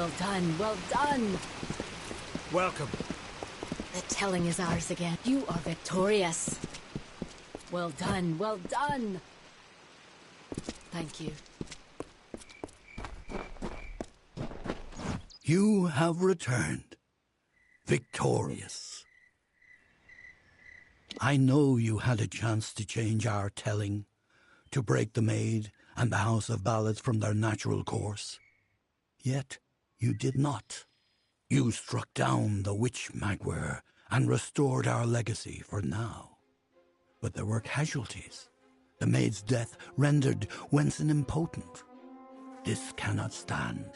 Well done, well done! Welcome. The telling is ours again. You are victorious. Well done, well done! Thank you. You have returned, victorious. I know you had a chance to change our telling, to break the Maid and the House of Ballads from their natural course. Yet you did not. You struck down the witch Magwer and restored our legacy for now. But there were casualties. The Maid's death rendered Wenson impotent. This cannot stand.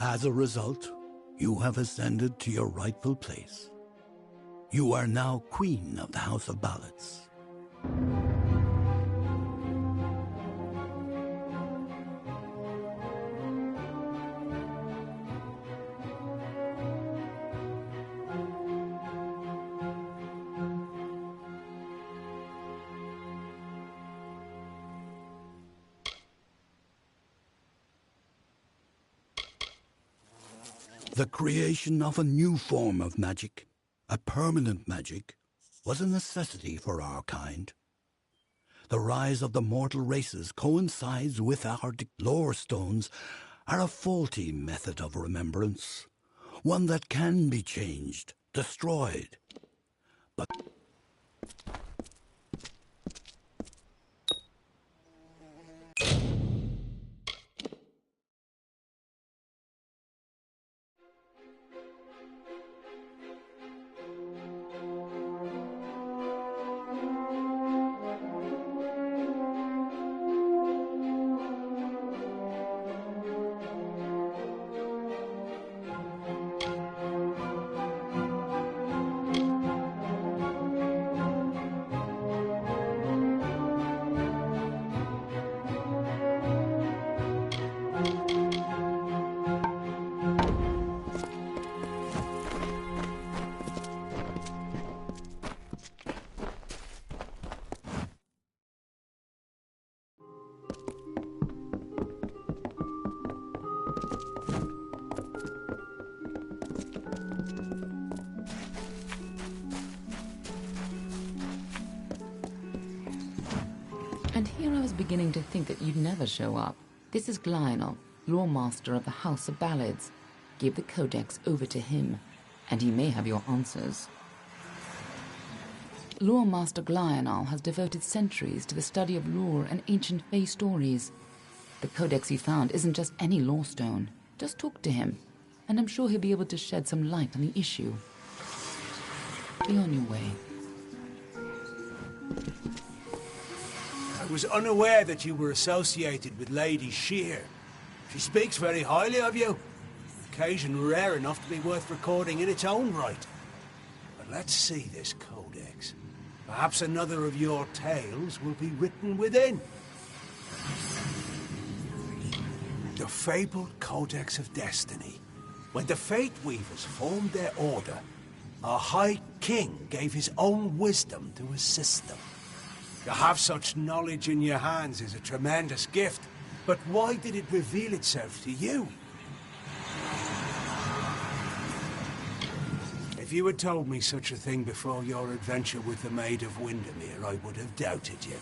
As a result, you have ascended to your rightful place. You are now Queen of the House of Ballads. The creation of a new form of magic, a permanent magic, was a necessity for our kind. The rise of the mortal races coincides with our lore stones are a faulty method of remembrance, one that can be changed, destroyed. But And here I was beginning to think that you'd never show up. This is Glionel, Lore Master of the House of Ballads. Give the Codex over to him, and he may have your answers. Lore Master Glionel has devoted centuries to the study of lore and ancient Fae stories. The Codex he found isn't just any lore stone. Just talk to him, and I'm sure he'll be able to shed some light on the issue. Be on your way. I was unaware that you were associated with Lady Shear. She speaks very highly of you. Occasion rare enough to be worth recording in its own right. But let's see this codex. Perhaps another of your tales will be written within. The fabled Codex of Destiny. When the Fate Weavers formed their order, our High King gave his own wisdom to assist them. To have such knowledge in your hands is a tremendous gift, but why did it reveal itself to you? If you had told me such a thing before your adventure with the Maid of Windermere, I would have doubted you.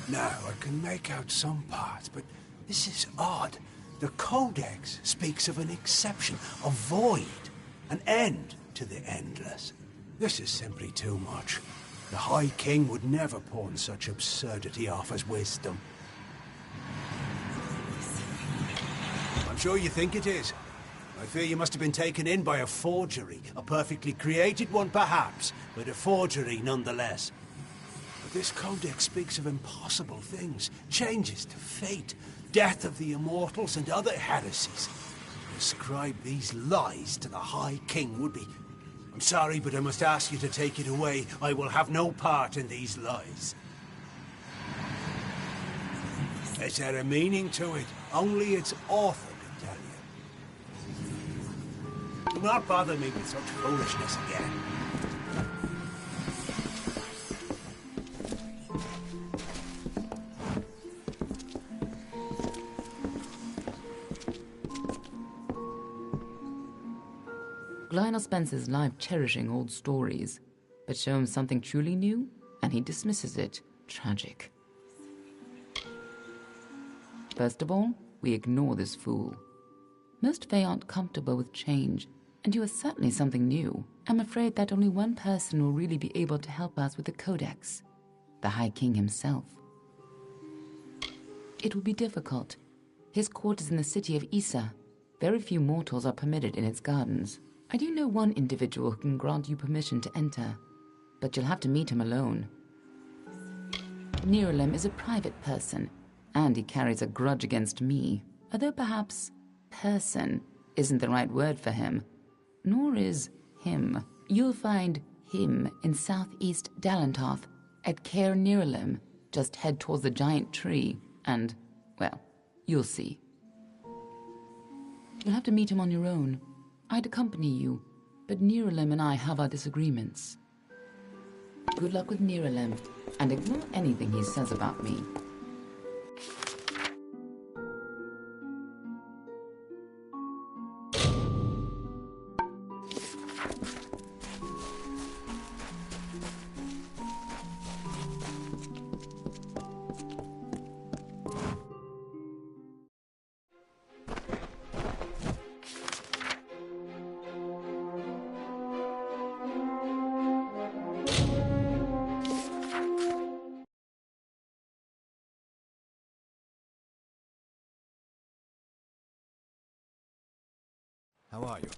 Now, I can make out some parts, but this is odd. The Codex speaks of an exception, a void, an end to the endless. This is simply too much. The High King would never pawn such absurdity off as wisdom. I'm sure you think it is. I fear you must have been taken in by a forgery. A perfectly created one, perhaps, but a forgery nonetheless. But this codex speaks of impossible things, changes to fate, death of the immortals, and other heresies. To ascribe these lies to the High King would be... I'm sorry, but I must ask you to take it away. I will have no part in these lies. Is there a meaning to it? Only its author can tell you. Do not bother me with such foolishness again. Lionel spends his life cherishing old stories, but show him something truly new, and he dismisses it. Tragic. First of all, we ignore this fool. Most Fae aren't comfortable with change, and you are certainly something new. I'm afraid that only one person will really be able to help us with the Codex, the High King himself. It will be difficult. His court is in the city of Issa. Very few mortals are permitted in its gardens. I do know one individual who can grant you permission to enter, but you'll have to meet him alone. Nerulem is a private person, and he carries a grudge against me, although perhaps person isn't the right word for him, nor is him. You'll find him in southeast Dalantoth at Caer Nerulem. Just head towards the giant tree, and, well, you'll see. You'll have to meet him on your own. I'd accompany you, but Nerulem and I have our disagreements. Good luck with Nerulem, and ignore anything he says about me. How are you?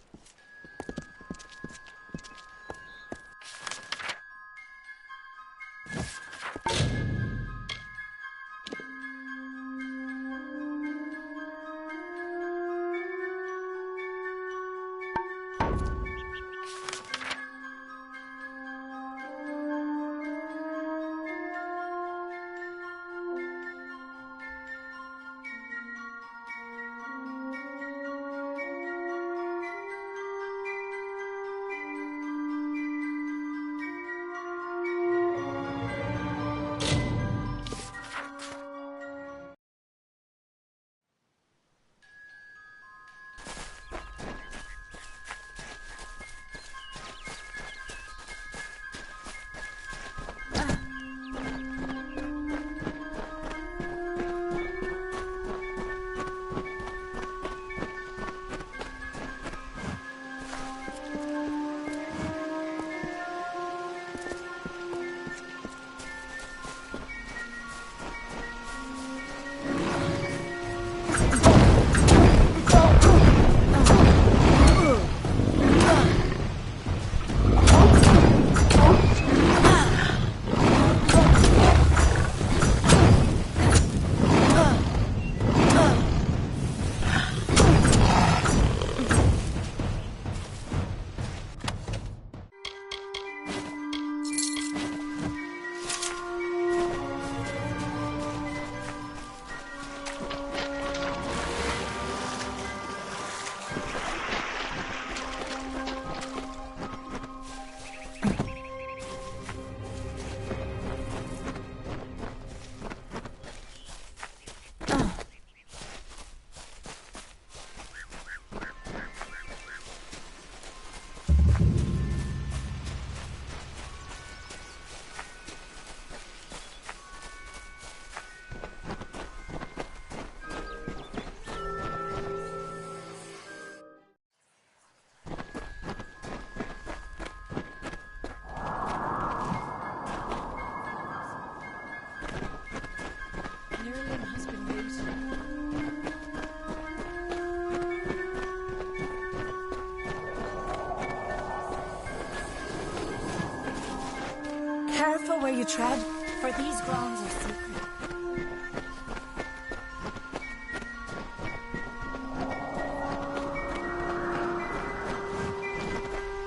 Careful where you tread, for these grounds are sacred.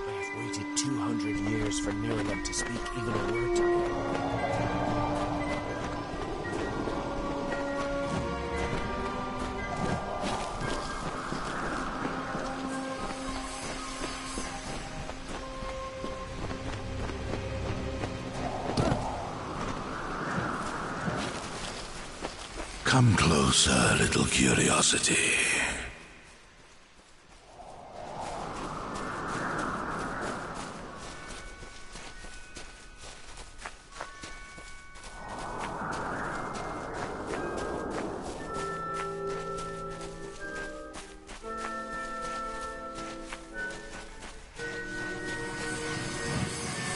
I have waited 200 years for Nerulem to speak even a word to me. Come closer, little curiosity.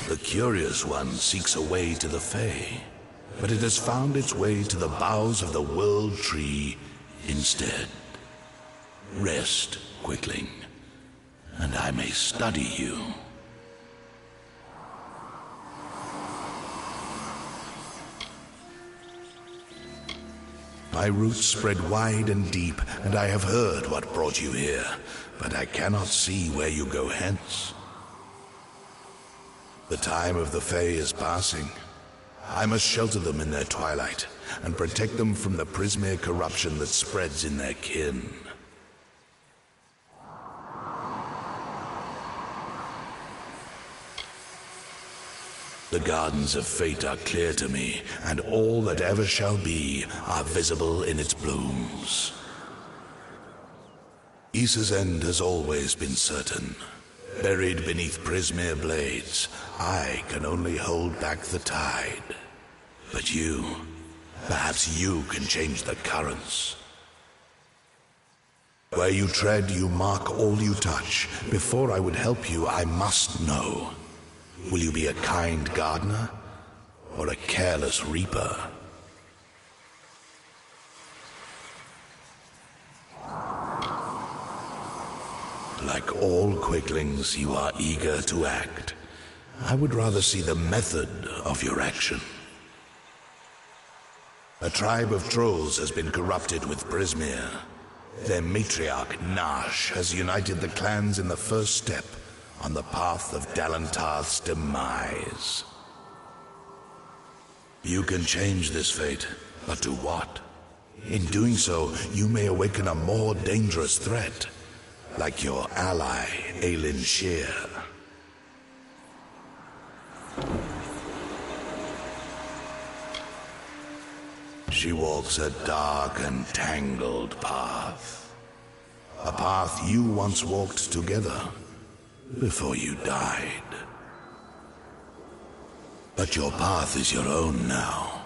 The curious one seeks a way to the Fae, but it has found its way to the boughs of the World Tree instead. Rest, Quickling, and I may study you. My roots spread wide and deep, and I have heard what brought you here, but I cannot see where you go hence. The time of the Fae is passing. I must shelter them in their twilight, and protect them from the Prismere corruption that spreads in their kin. The gardens of fate are clear to me, and all that ever shall be are visible in its blooms. Issa's end has always been certain. Buried beneath Prismere blades, I can only hold back the tide. But you, perhaps you can change the currents. Where you tread, you mark all you touch. Before I would help you, I must know. Will you be a kind gardener, or a careless reaper? Like all quicklings, you are eager to act. I would rather see the method of your action. A tribe of trolls has been corrupted with Prismere. Their matriarch, Nash, has united the clans in the first step on the path of Dalantarth's demise. You can change this fate, but to what? In doing so, you may awaken a more dangerous threat, like your ally, Aelin Shear. She walks a dark and tangled path. A path you once walked together, before you died. But your path is your own now.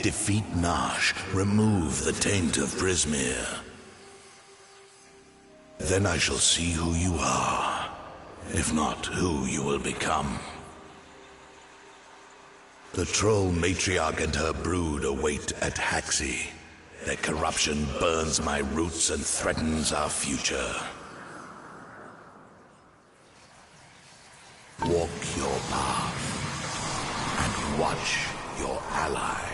Defeat Nash, remove the taint of Prismere. Then I shall see who you are, if not who you will become. The troll matriarch and her brood await at Haxi. Their corruption burns my roots and threatens our future. Walk your path and watch your ally.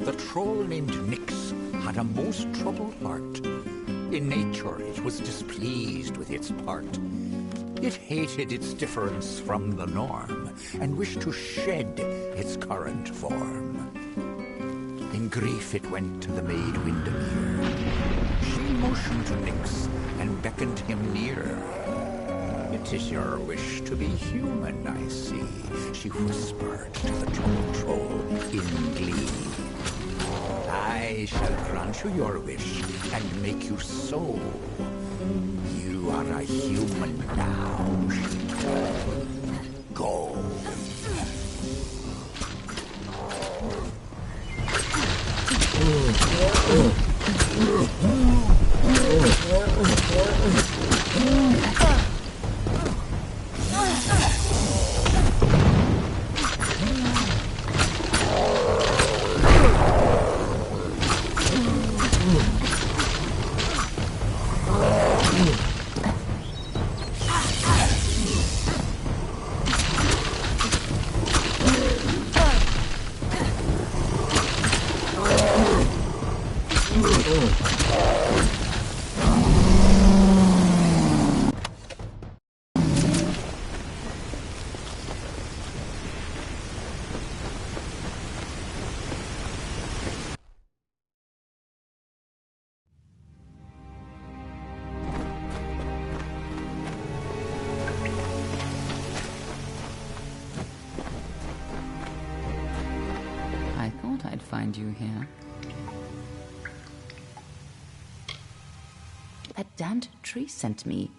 The troll named Nyx had a most troubled heart. In nature, it was displeased with its part. It hated its difference from the norm, and wished to shed its current form. In grief it went to the maid Windermere. She motioned to Nyx, and beckoned him near. "It is your wish to be human, I see," she whispered to the troll in glee. "I shall grant you your wish, and make you so. You are a human now," she told. "Go." I'd find you here. That damned tree sent me.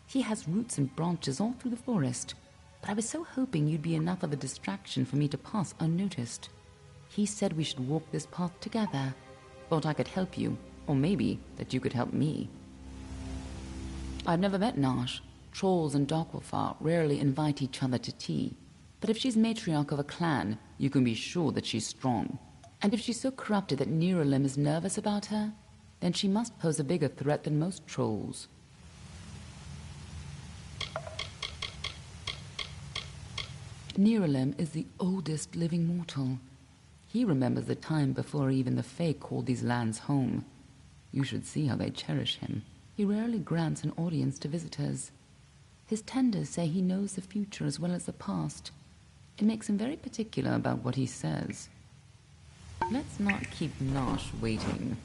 He has roots and branches all through the forest, but I was so hoping you'd be enough of a distraction for me to pass unnoticed. He said we should walk this path together. Thought I could help you, or maybe that you could help me. I've never met Nash. Trolls and Darkwolfar rarely invite each other to tea. But if she's matriarch of a clan, you can be sure that she's strong. And if she's so corrupted that Neuralim is nervous about her, then she must pose a bigger threat than most trolls. Neuralim is the oldest living mortal. He remembers the time before even the Fae called these lands home. You should see how they cherish him. He rarely grants an audience to visitors. His tenders say he knows the future as well as the past. It makes him very particular about what he says. Let's not keep Nash waiting.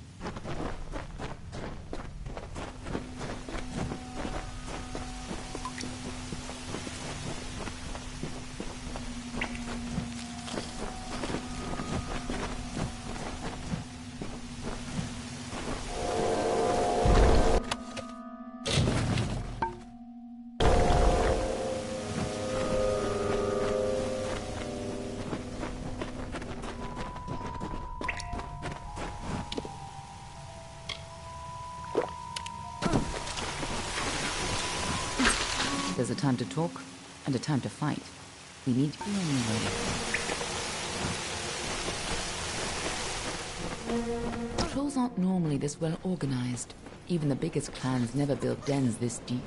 There's a time to talk and a time to fight. We need to be on the way. Trolls aren't normally this well organized. Even the biggest clans never built dens this deep.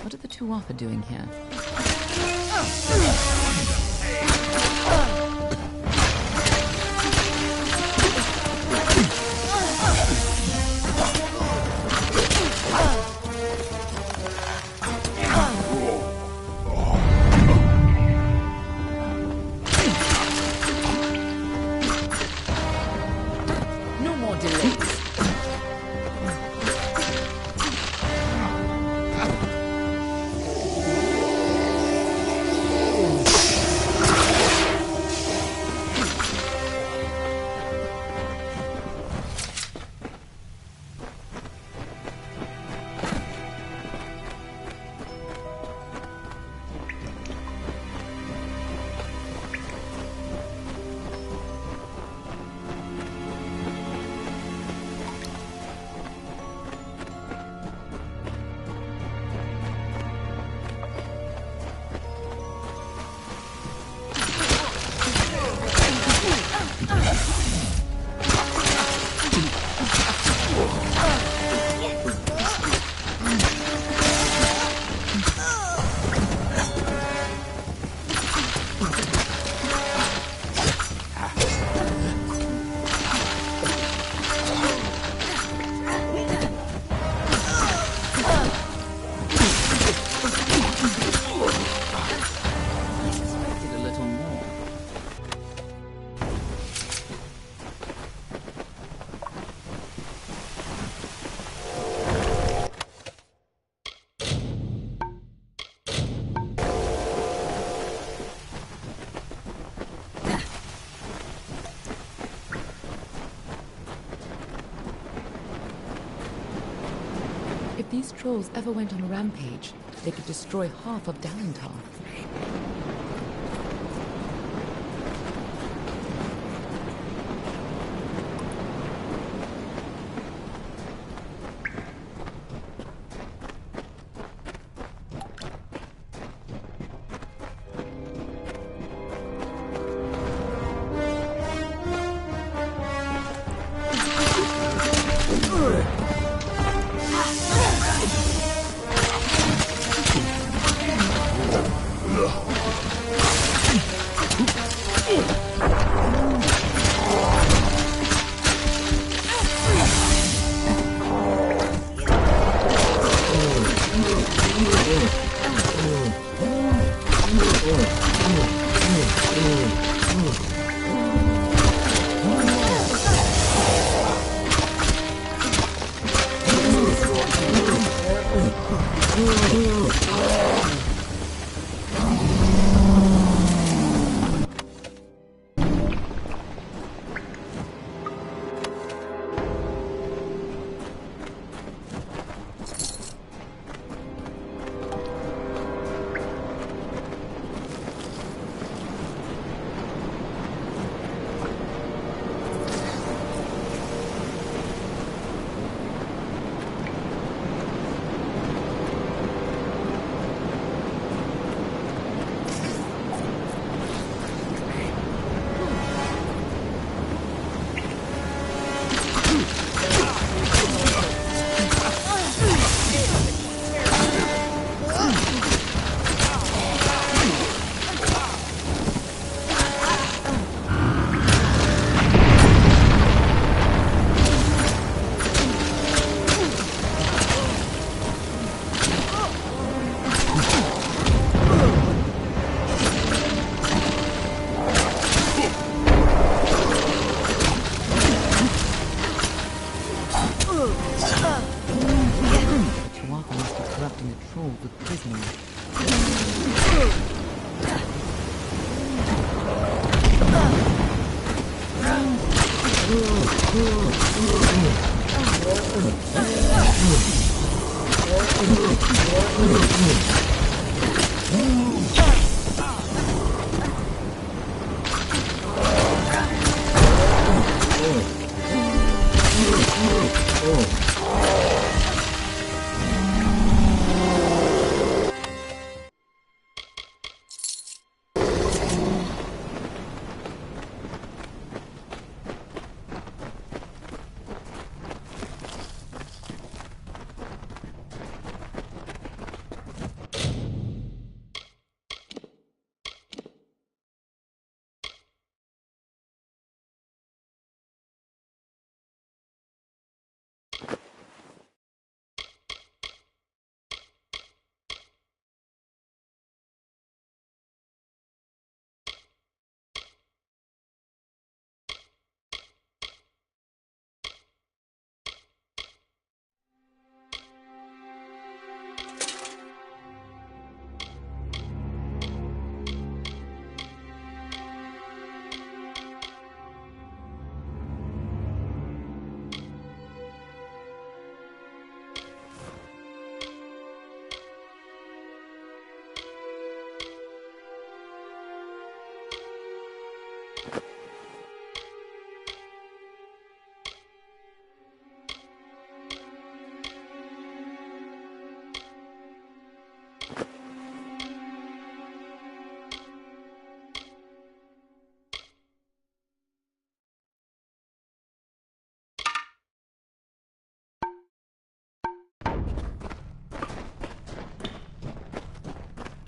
What are the two Arthur doing here? these trolls ever went on a rampage, they could destroy half of Dalentar.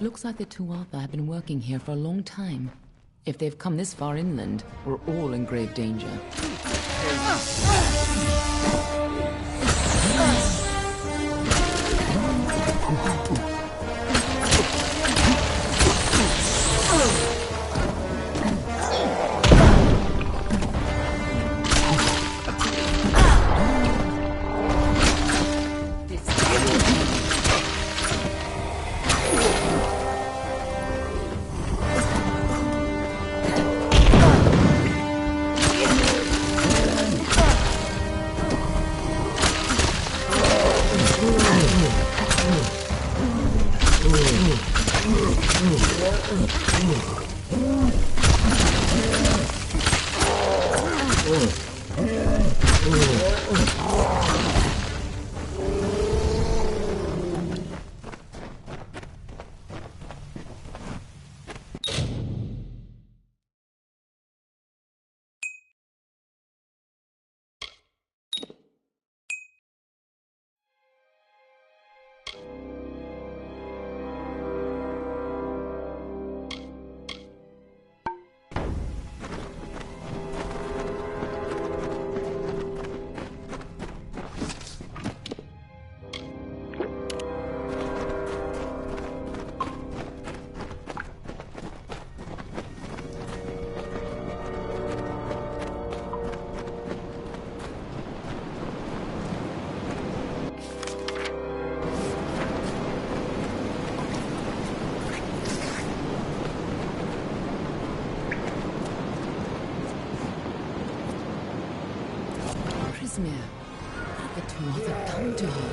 Looks like the Tuatha have been working here for a long time. If they've come this far inland, we're all in grave danger. Prismere. The Tuatha come to her.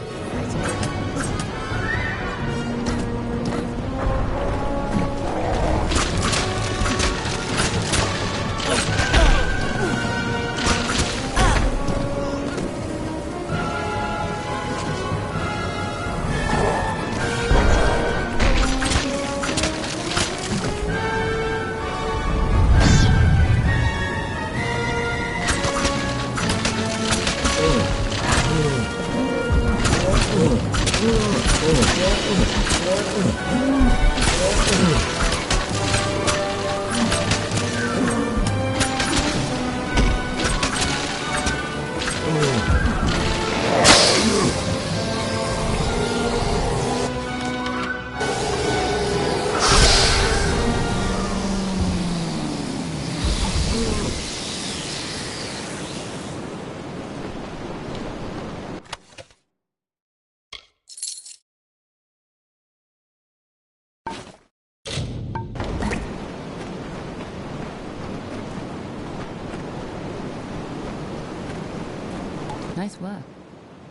Nice work.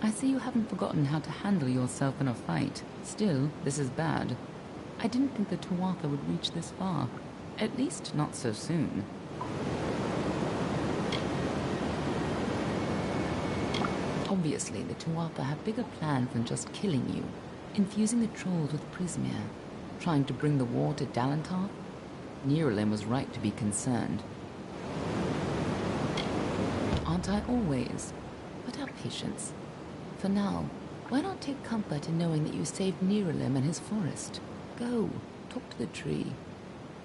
I see you haven't forgotten how to handle yourself in a fight. Still, this is bad. I didn't think the Tuatha would reach this far. At least not so soon. Obviously, the Tuatha have bigger plans than just killing you. Infusing the trolls with Prismere. Trying to bring the war to Dalantarth? Neuralin was right to be concerned. Aren't I always? But have patience. For now, why not take comfort in knowing that you saved Neuralim and his forest? Go, talk to the tree.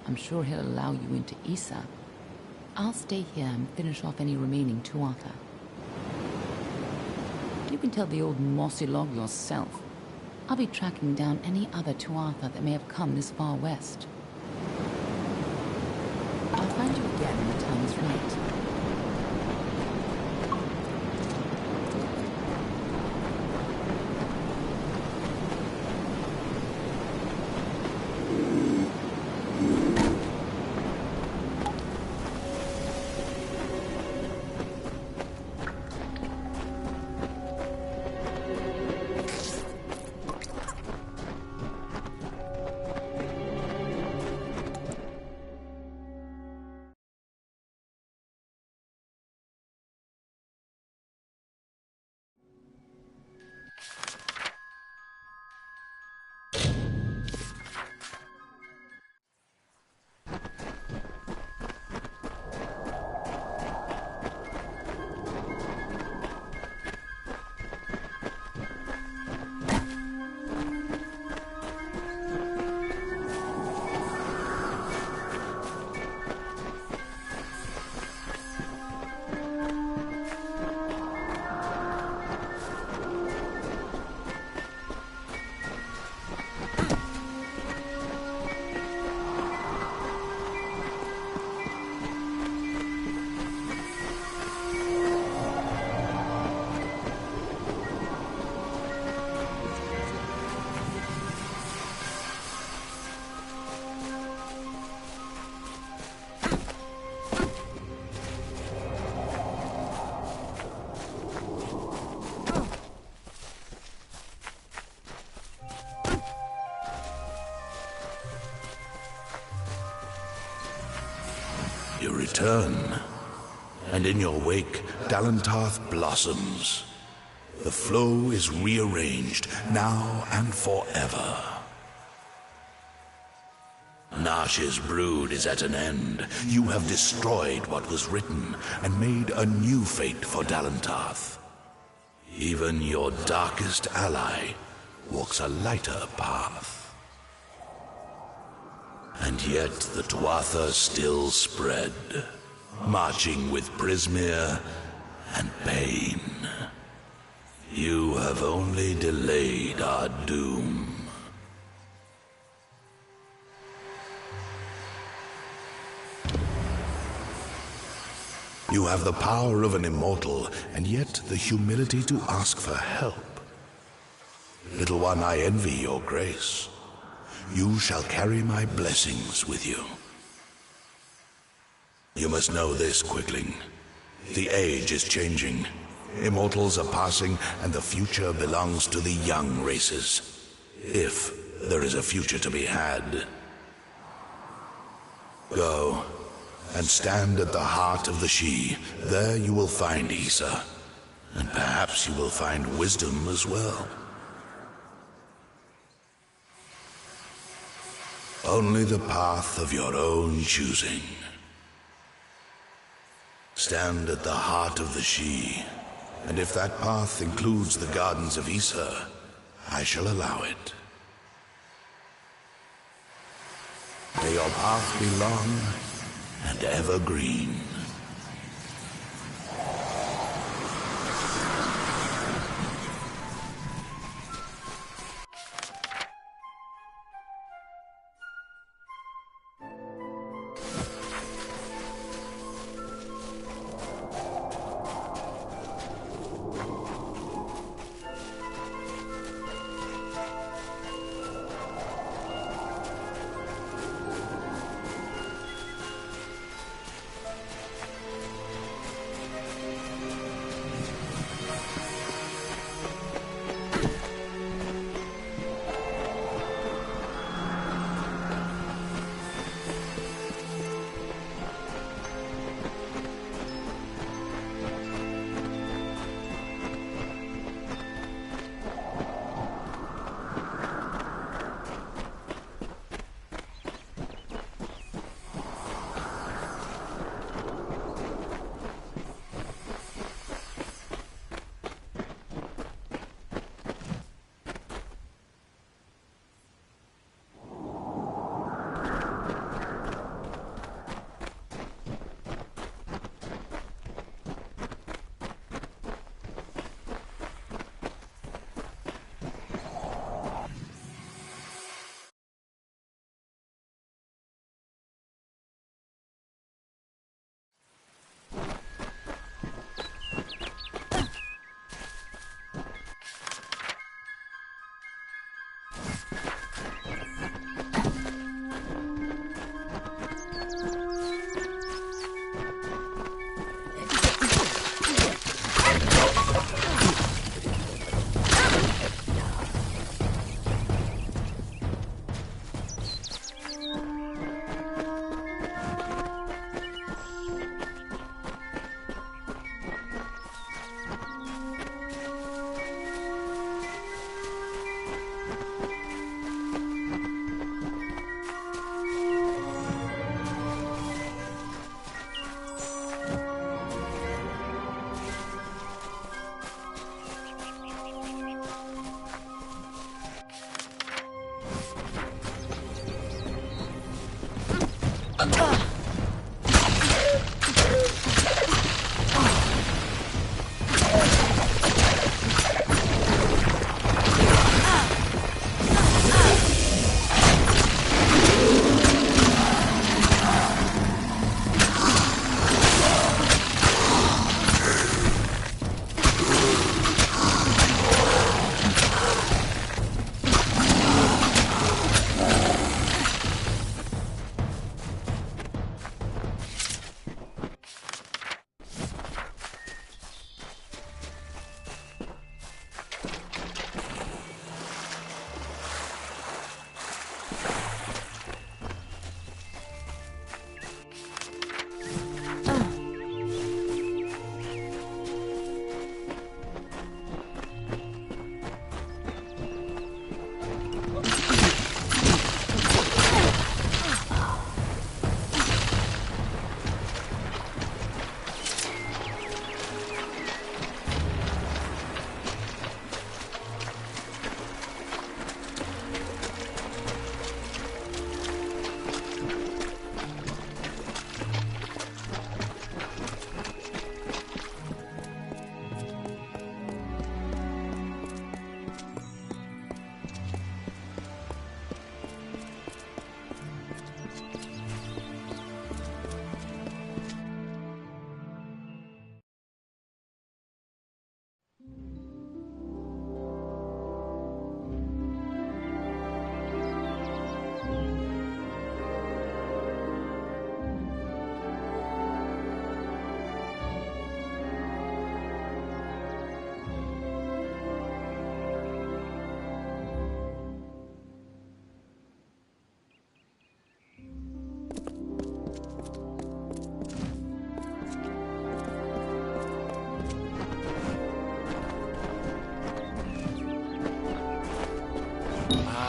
I'm sure he'll allow you into Issa. I'll stay here and finish off any remaining Tuatha. You can tell the old mossy log yourself. I'll be tracking down any other Tuatha that may have come this far west. I'll find you again when the time is right. You return, and in your wake, Dalentarth blossoms. The flow is rearranged, now and forever. Nash's brood is at an end. You have destroyed what was written, and made a new fate for Dalentarth. Even your darkest ally walks a lighter path. And yet the Tuatha still spread, marching with Prismere and pain. You have only delayed our doom. You have the power of an immortal, and yet the humility to ask for help. Little one, I envy your grace. You shall carry my blessings with you. You must know this, Quickling. The age is changing. Immortals are passing, and the future belongs to the young races. If there is a future to be had. Go, and stand at the heart of the She. There you will find Issa, and perhaps you will find wisdom as well. Only the path of your own choosing. Stand at the heart of the She, and if that path includes the gardens of Issa, I shall allow it. May your path be long and evergreen.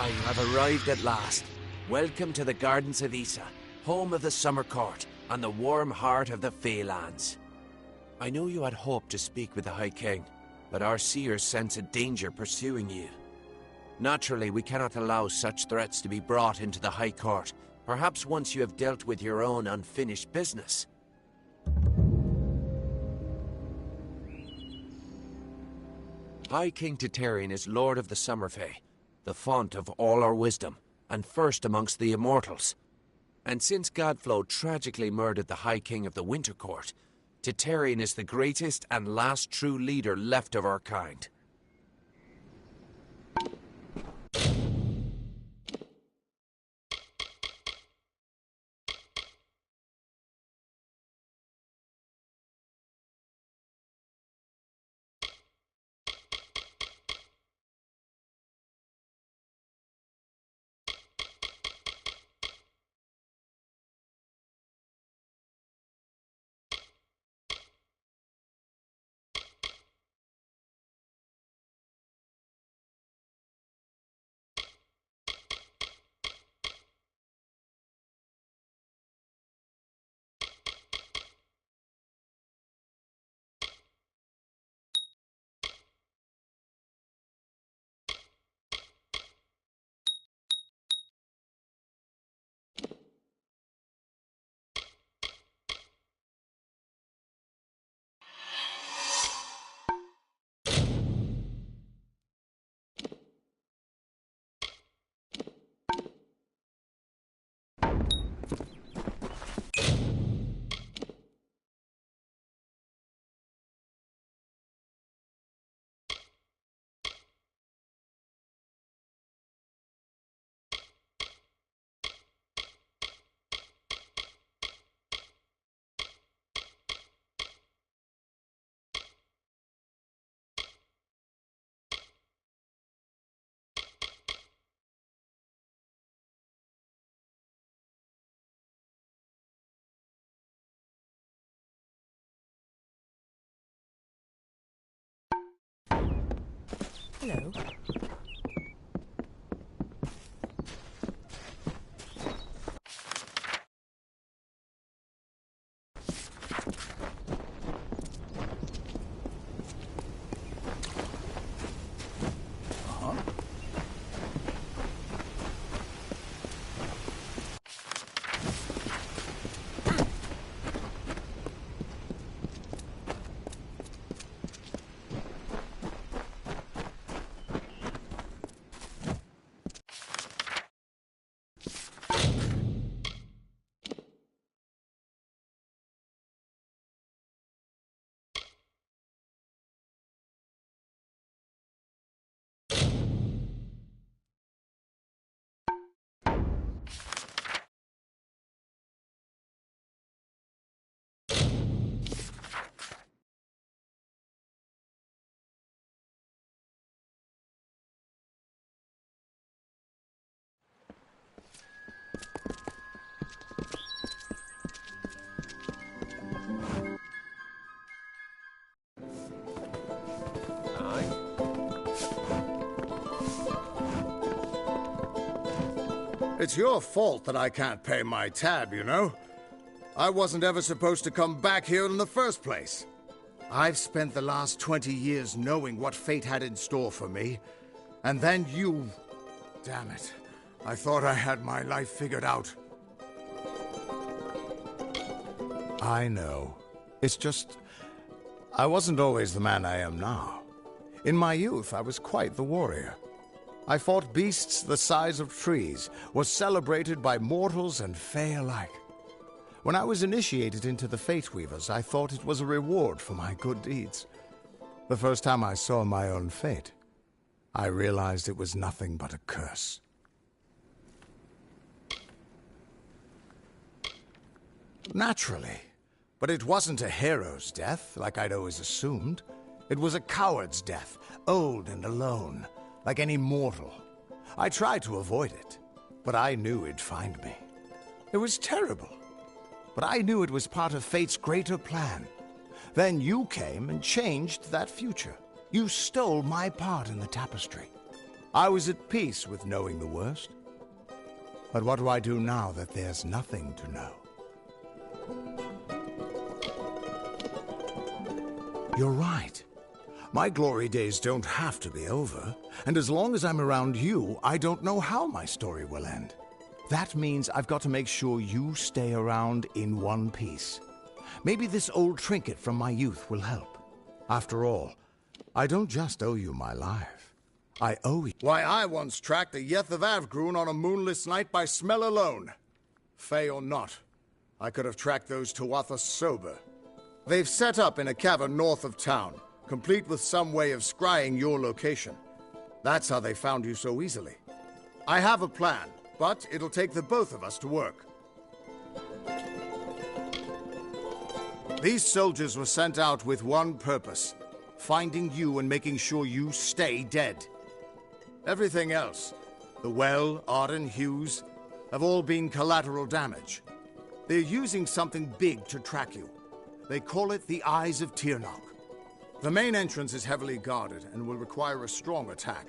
Ah, you have arrived at last. Welcome to the Gardens of Issa, home of the Summer Court, and the warm heart of the Feylands. I know you had hoped to speak with the High King, but our seers sense a danger pursuing you. Naturally, we cannot allow such threats to be brought into the High Court, perhaps once you have dealt with your own unfinished business. High King Titarian is Lord of the Summerfey, the font of all our wisdom, and first amongst the immortals. And since Godflow tragically murdered the High King of the Winter Court, Titarian is the greatest and last true leader left of our kind. Hello. It's your fault that I can't pay my tab, you know? I wasn't ever supposed to come back here in the first place. I've spent the last 20 years knowing what fate had in store for me. And then you... Damn it. I thought I had my life figured out. I know. It's just... I wasn't always the man I am now. In my youth, I was quite the warrior. I fought beasts the size of trees, was celebrated by mortals and Fey alike. When I was initiated into the Fate Weavers, I thought it was a reward for my good deeds. The first time I saw my own fate, I realized it was nothing but a curse. Naturally. But it wasn't a hero's death, like I'd always assumed. It was a coward's death, old and alone, like any mortal. I tried to avoid it, but I knew it'd find me. It was terrible, but I knew it was part of fate's greater plan. Then you came and changed that future. You stole my part in the tapestry. I was at peace with knowing the worst. But what do I do now that there's nothing to know? You're right. My glory days don't have to be over, and as long as I'm around you, I don't know how my story will end. That means I've got to make sure you stay around in one piece. Maybe this old trinket from my youth will help. After all, I don't just owe you my life. I owe you. Why, I once tracked the Yeth of Avgrun on a moonless night by smell alone. Fey or not, I could have tracked those Tuatha sober. They've set up in a cavern north of town, complete with some way of scrying your location. That's how they found you so easily. I have a plan, but it'll take the both of us to work. These soldiers were sent out with one purpose: finding you and making sure you stay dead. Everything else, the Well, Arden, Hughes, have all been collateral damage. They're using something big to track you. They call it the Eyes of Tirnoch. The main entrance is heavily guarded and will require a strong attack.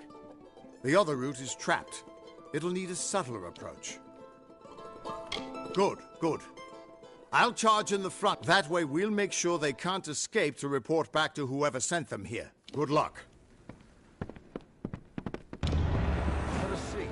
The other route is trapped. It'll need a subtler approach. Good, good. I'll charge in the front. That way we'll make sure they can't escape to report back to whoever sent them here. Good luck. Have a seat.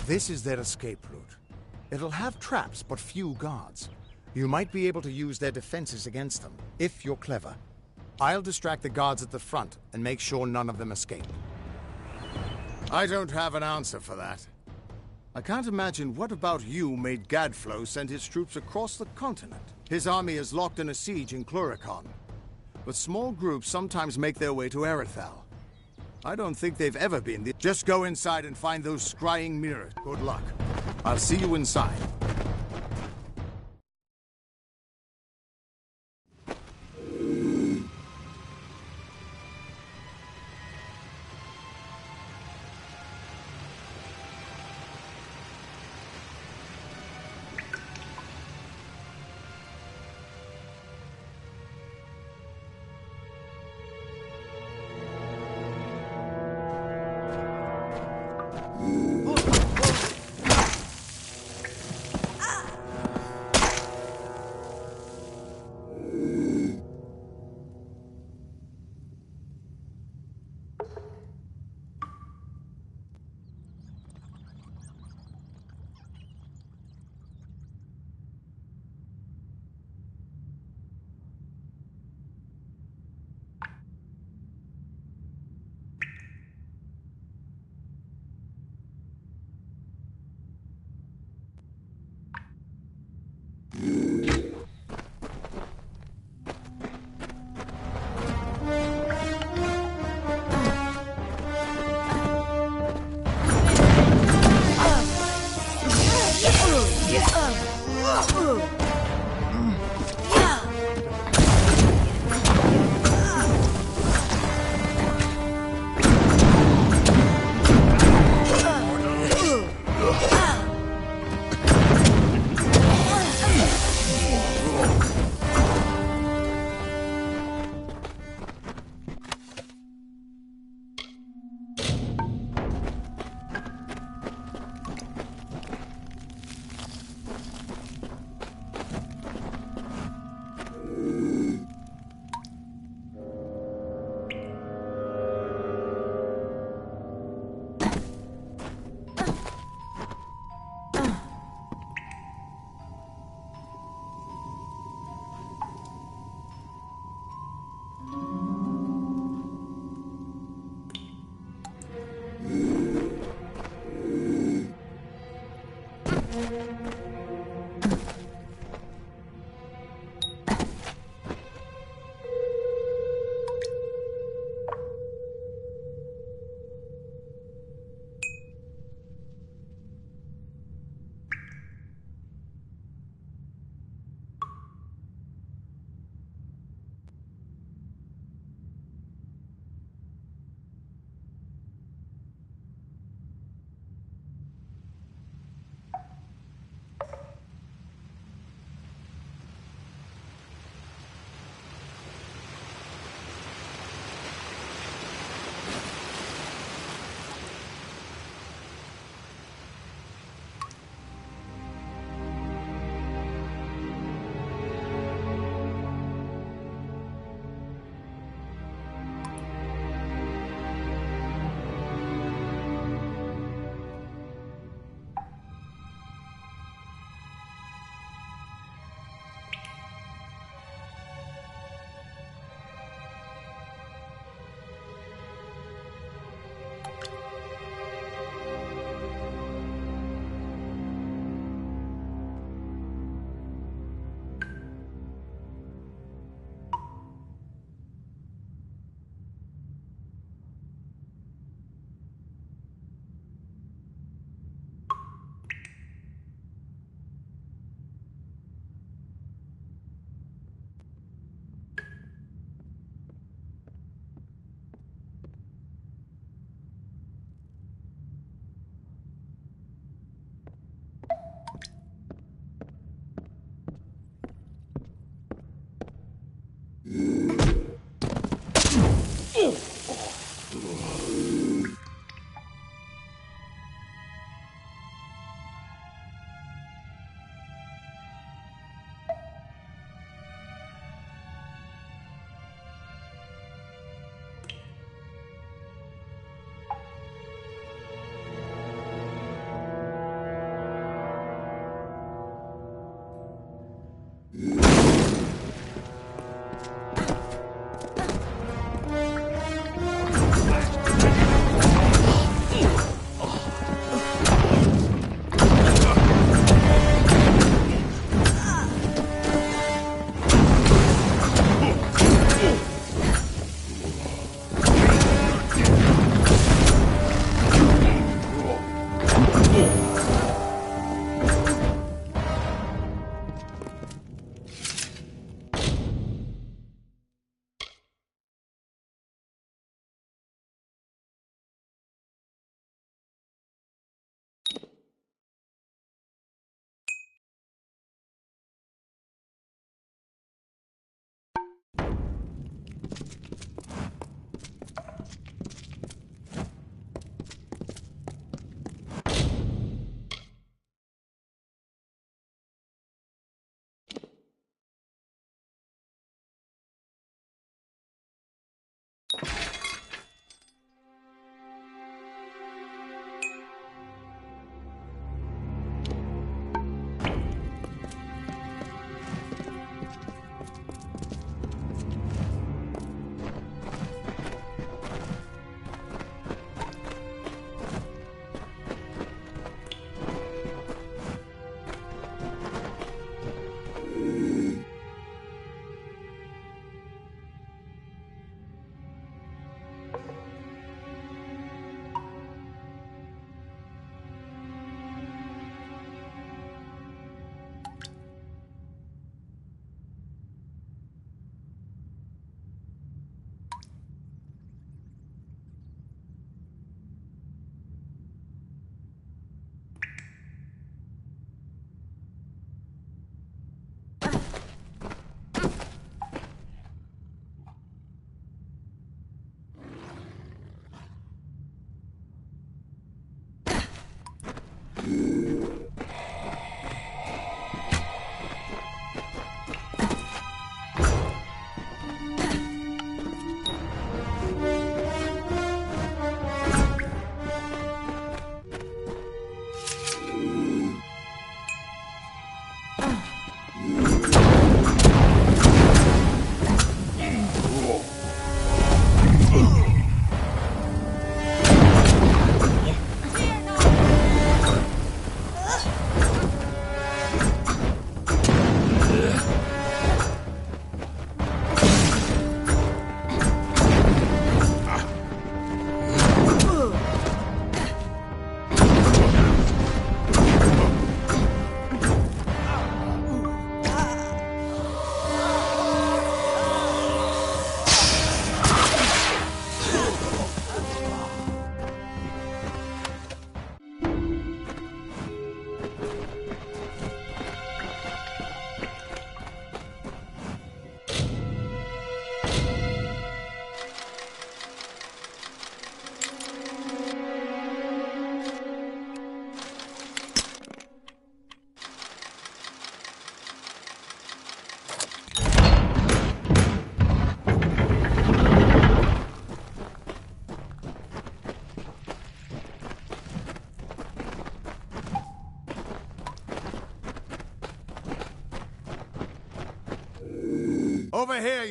This is their escape route. It'll have traps, but few guards. You might be able to use their defenses against them, if you're clever. I'll distract the guards at the front and make sure none of them escape. I don't have an answer for that. I can't imagine what about you made Gadflow send his troops across the continent. His army is locked in a siege in Cluricon. But small groups sometimes make their way to Erythal. I don't think they've ever been there. Just go inside and find those scrying mirrors. Good luck. I'll see you inside.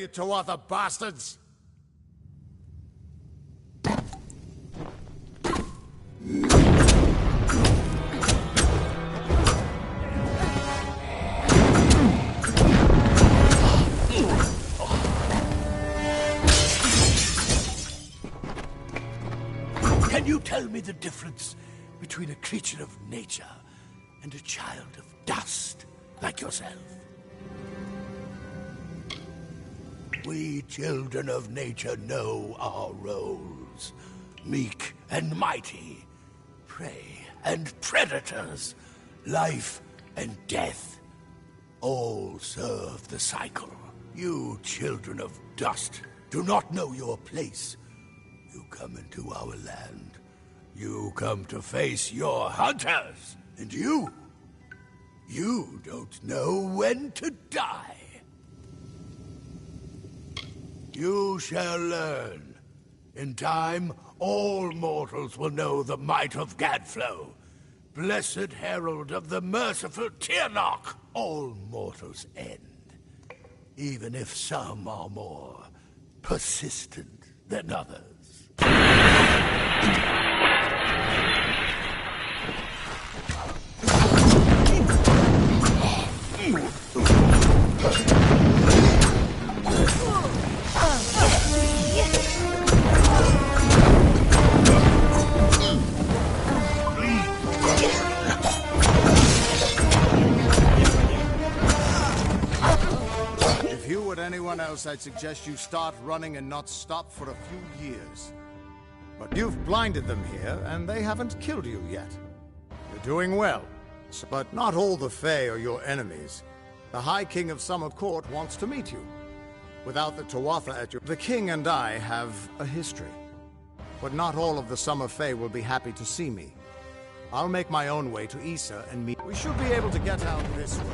you Tuatha bastards! Can you tell me the difference between a creature of nature and a child of dust like yourself? We children of nature know our roles. Meek and mighty, prey and predators, life and death, all serve the cycle. You children of dust do not know your place. You come into our land. You come to face your hunters. And you don't know when to die. You shall learn. In time, all mortals will know the might of Gadflow, blessed herald of the merciful Tirnoch. All mortals end, even if some are more persistent than others. If you or anyone else, I'd suggest you start running and not stop for a few years. But you've blinded them here, and they haven't killed you yet. You're doing well. But not all the Fae are your enemies. The High King of Summer Court wants to meet you. Without the Tuatha at your... The King and I have a history. But not all of the Summer Fae will be happy to see me. I'll make my own way to Issa and meet... We should be able to get out this way.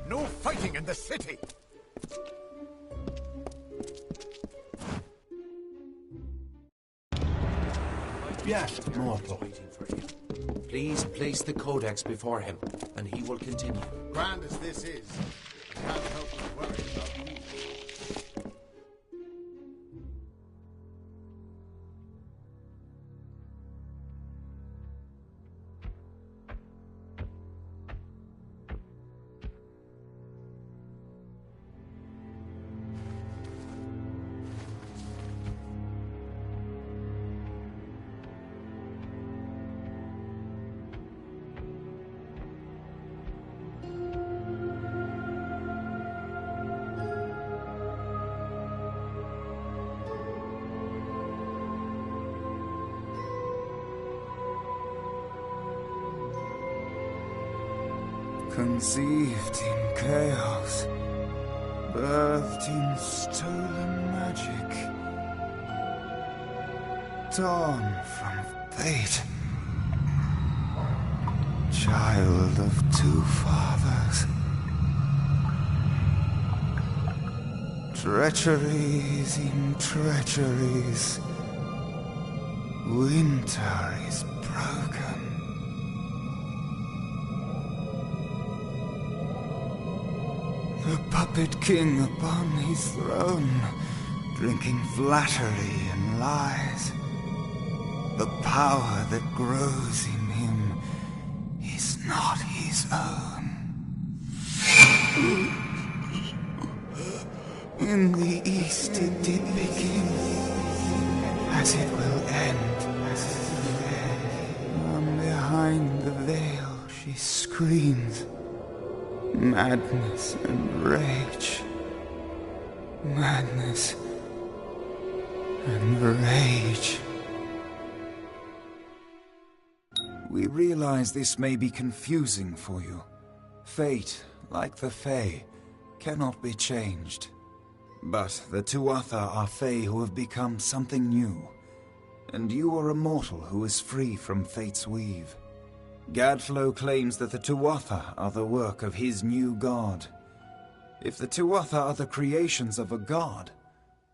No fighting in the city! Yes, mortal. Waiting for you. Please place the codex before him, and he will continue. Grand as this is, I can't help but worry about you. Conceived in chaos, birthed in stolen magic. Torn from fate. Child of two fathers. Treacheries in treacheries. Winter is broken. The puppet king upon his throne, drinking flattery and lies. The power that grows in him is not his own. In the east it did begin, as it will end. From behind the veil she screams, madness and rage. Madness and rage. We realize this may be confusing for you. Fate, like the Fae, cannot be changed. But the Tuatha are Fae who have become something new, and you are a mortal who is free from Fate's weave. Gadflow claims that the Tuatha are the work of his new god. If the Tuatha are the creations of a god,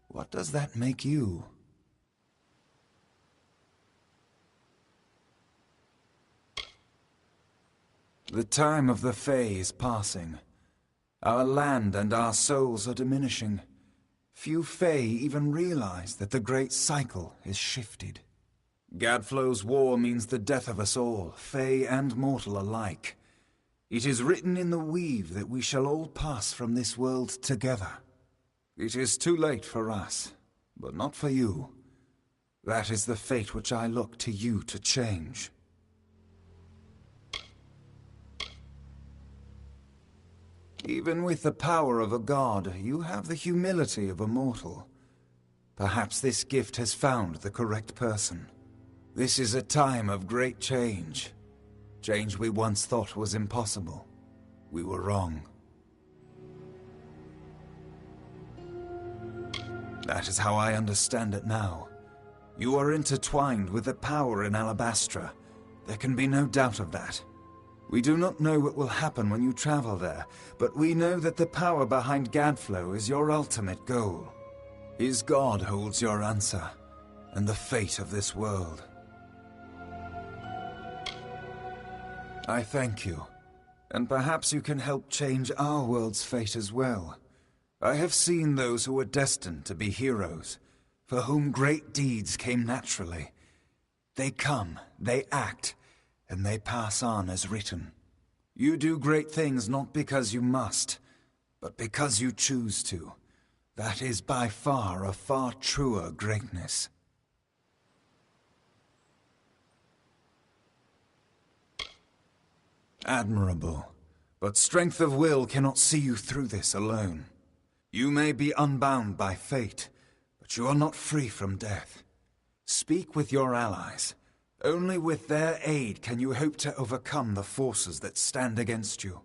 what does that make you? The time of the Fae is passing. Our land and our souls are diminishing. Few Fae even realize that the great cycle is shifted. Gadflow's war means the death of us all, Fae and mortal alike. It is written in the weave that we shall all pass from this world together. It is too late for us, but not for you. That is the fate which I look to you to change. Even with the power of a god, you have the humility of a mortal. Perhaps this gift has found the correct person. This is a time of great change. Change we once thought was impossible. We were wrong. That is how I understand it now. You are intertwined with the power in Alabastra. There can be no doubt of that. We do not know what will happen when you travel there, but we know that the power behind Gadflow is your ultimate goal. His god holds your answer, and the fate of this world. I thank you, and perhaps you can help change our world's fate as well. I have seen those who were destined to be heroes, for whom great deeds came naturally. They come, they act, and they pass on as written. You do great things not because you must, but because you choose to. That is by far a far truer greatness. Admirable, but strength of will cannot see you through this alone. You may be unbound by fate, but you are not free from death. Speak with your allies. Only with their aid can you hope to overcome the forces that stand against you.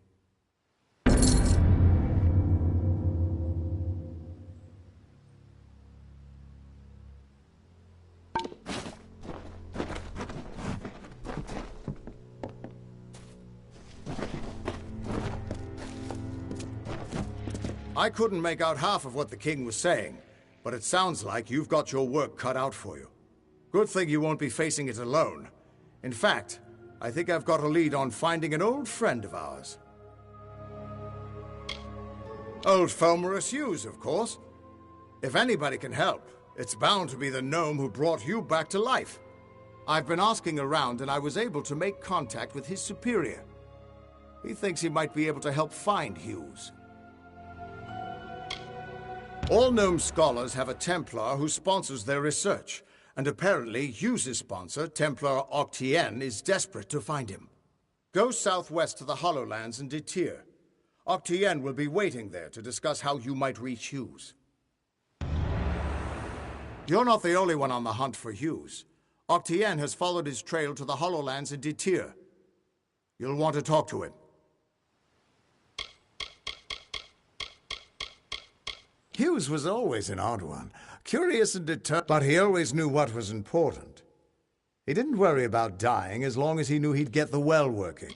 I couldn't make out half of what the king was saying, but it sounds like you've got your work cut out for you. Good thing you won't be facing it alone. In fact, I think I've got a lead on finding an old friend of ours. Old Fomorus Hughes, of course. If anybody can help, it's bound to be the gnome who brought you back to life. I've been asking around and I was able to make contact with his superior. He thinks he might be able to help find Hughes. All gnome scholars have a Templar who sponsors their research, and apparently Hughes' sponsor, Templar Octien, is desperate to find him. Go southwest to the Hollowlands and Detir. Octien will be waiting there to discuss how you might reach Hughes. You're not the only one on the hunt for Hughes. Octien has followed his trail to the Hollowlands and Detir. You'll want to talk to him. Hughes was always an odd one. Curious and determined, but he always knew what was important. He didn't worry about dying as long as he knew he'd get the well working.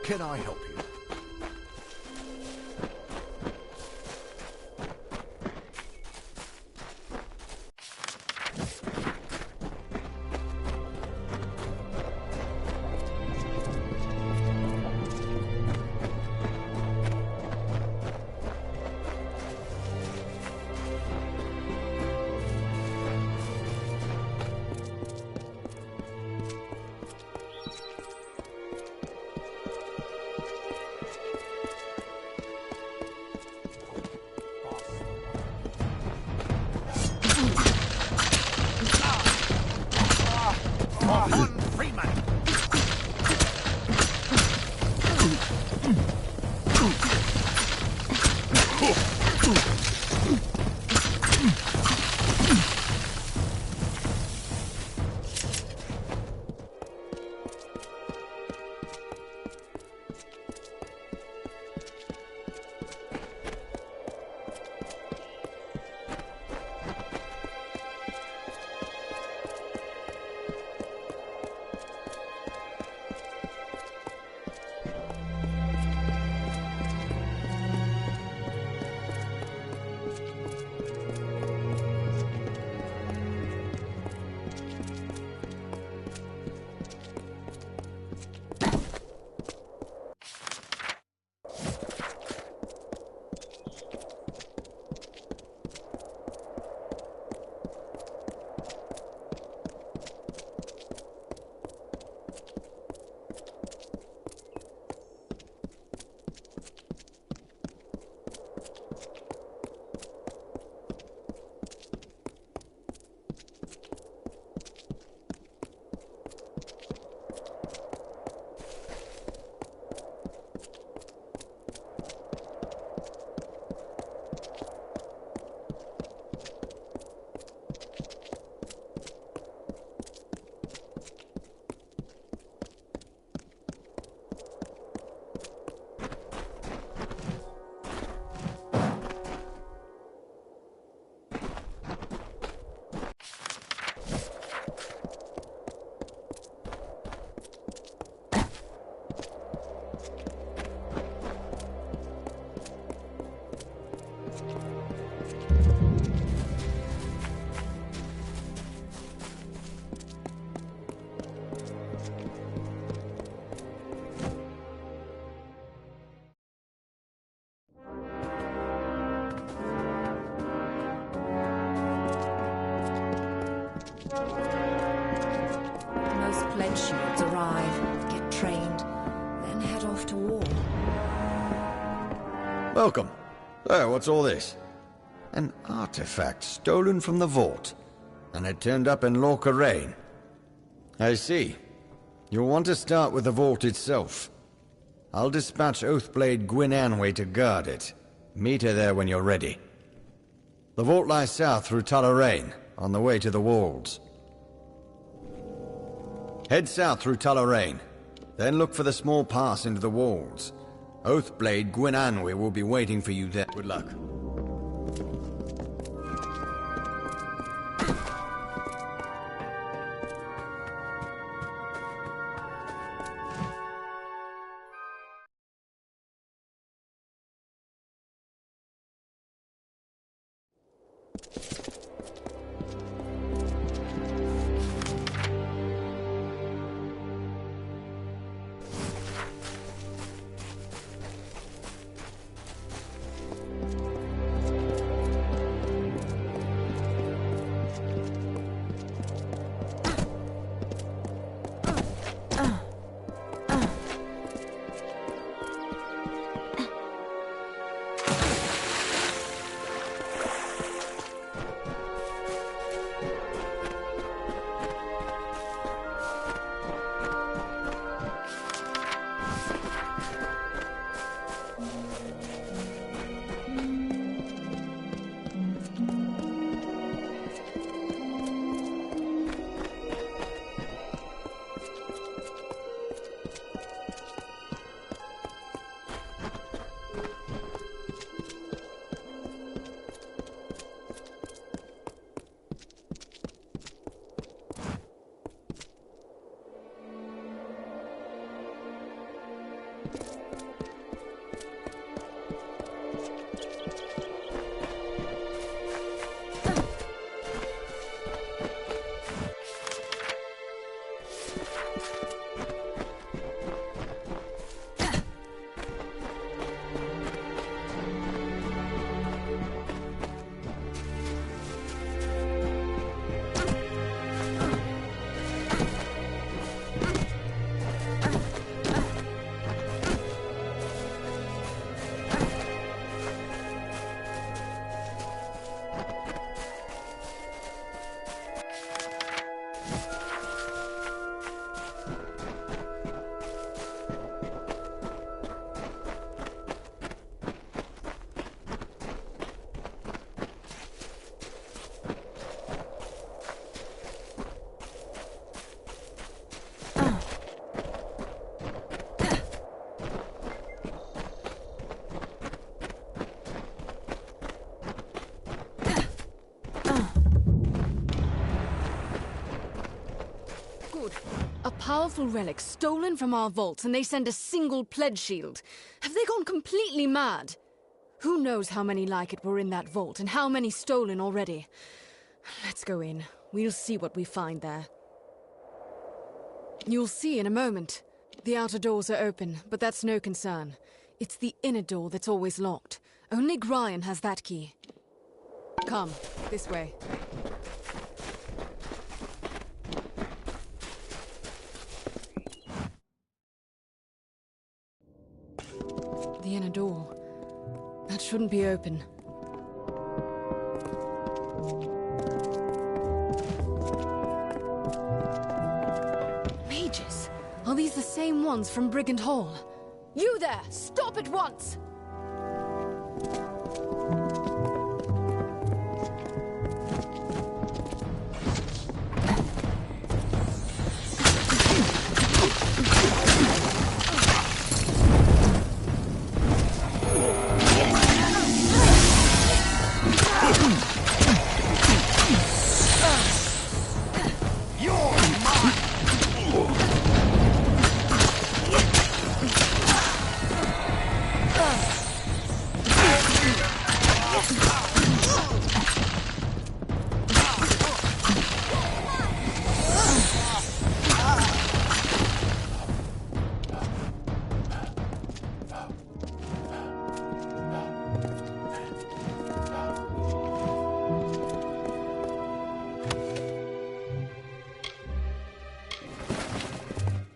Can I help you? Most pledge shields arrive, get trained, then head off to war. Welcome. So, what's all this? An artifact stolen from the vault, and it turned up in Lorca. I see. You'll want to start with the vault itself. I'll dispatch Oathblade Gwyn Anway to guard it. Meet her there when you're ready. The vault lies south through Tullaraine, on the way to the walls. Head south through Tullaraine, then look for the small pass into the walls. Oathblade Gwyn Anway will be waiting for you there. Good luck. powerful relics stolen from our vaults, and they send a single pledge shield. Have they gone completely mad? Who knows how many like it were in that vault, and how many stolen already? Let's go in. We'll see what we find there. You'll see in a moment. The outer doors are open, but that's no concern. It's the inner door that's always locked. Only Gryan has that key. Come, this way. The inner door. That shouldn't be open. Mages? Are these the same ones from Brigand Hall? You there! Stop at once!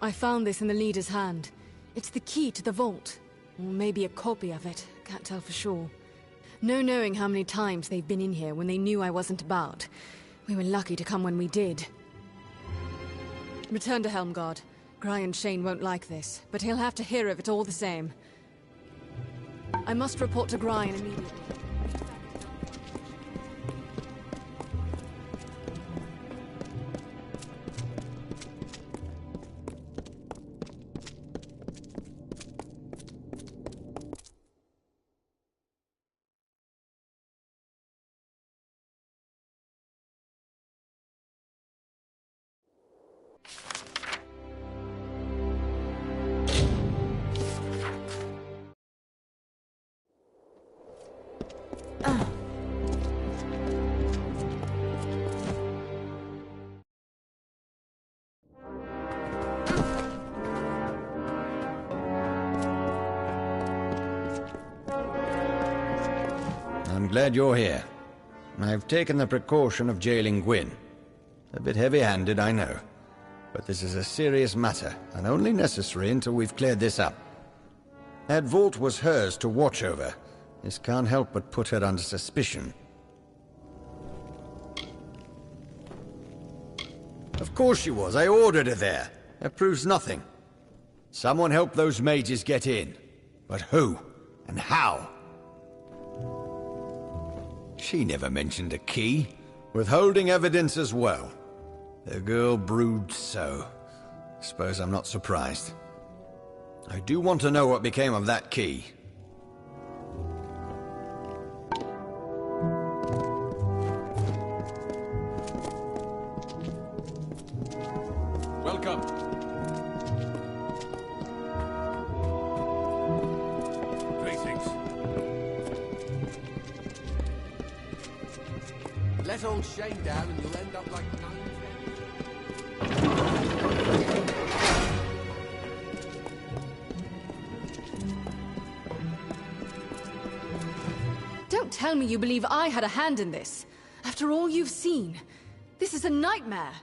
I found this in the leader's hand. It's the key to the vault. Or maybe a copy of it. Can't tell for sure. No knowing how many times they've been in here when they knew I wasn't about. We were lucky to come when we did. Return to Helmguard. Gryan Shane won't like this, but he'll have to hear of it all the same. I must report to Gryan immediately. I'm glad you're here. I've taken the precaution of jailing Gwyn. A bit heavy-handed, I know. But this is a serious matter, and only necessary until we've cleared this up. That vault was hers to watch over. This can't help but put her under suspicion. Of course she was. I ordered her there. That proves nothing. Someone help those mages get in. But who? And how? She never mentioned a key. Withholding evidence as well. The girl broods so. Suppose I'm not surprised. I do want to know what became of that key. Welcome. Greetings. Let old Shane down and you'll end up like 9. Don't tell me you believe I had a hand in this. After all you've seen, this is a nightmare.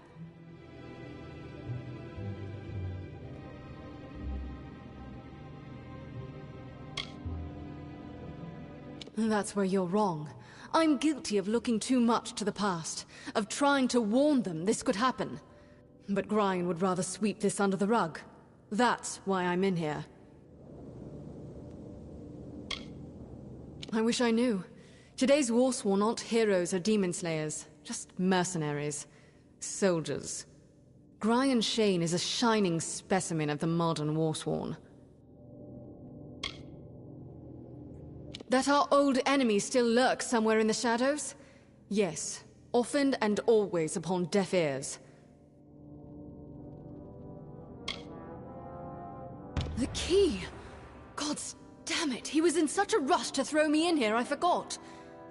That's where you're wrong. I'm guilty of looking too much to the past, of trying to warn them this could happen. But Gryan would rather sweep this under the rug. That's why I'm in here. I wish I knew. Today's Warsworn aren't heroes or demon slayers, just mercenaries. Soldiers. Gryan Shane is a shining specimen of the modern Warsworn. That our old enemy still lurks somewhere in the shadows? Yes, often and always upon deaf ears. key! Gods damn it, he was in such a rush to throw me in here, I forgot.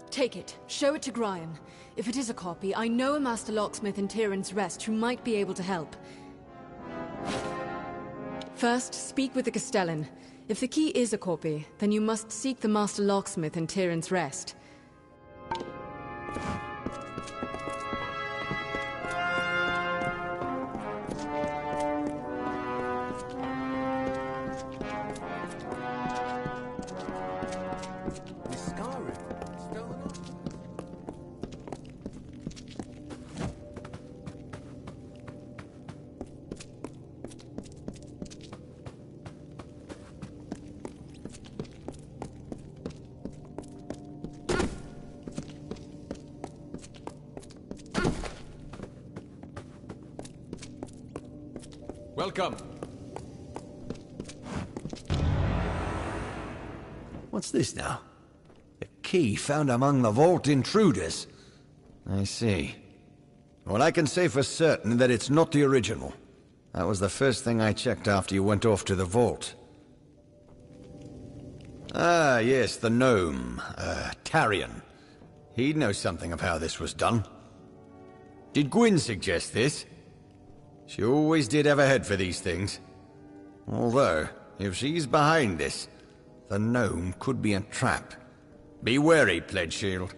Take it, show it to Brian. If it is a copy, I know a master locksmith in Tyrion's Rest who might be able to help. First, speak with the Castellan. If the key is a copy, then you must seek the master locksmith in Tyrion's Rest. Welcome. What's this now? A key found among the vault intruders. I see. Well, I can say for certain that it's not the original. That was the first thing I checked after you went off to the vault. Ah, yes, the gnome. Tarion. He'd know something of how this was done. Did Gwyn suggest this? She always did have a head for these things. Although, if she's behind this, the gnome could be a trap. Be wary, Pledge Shield.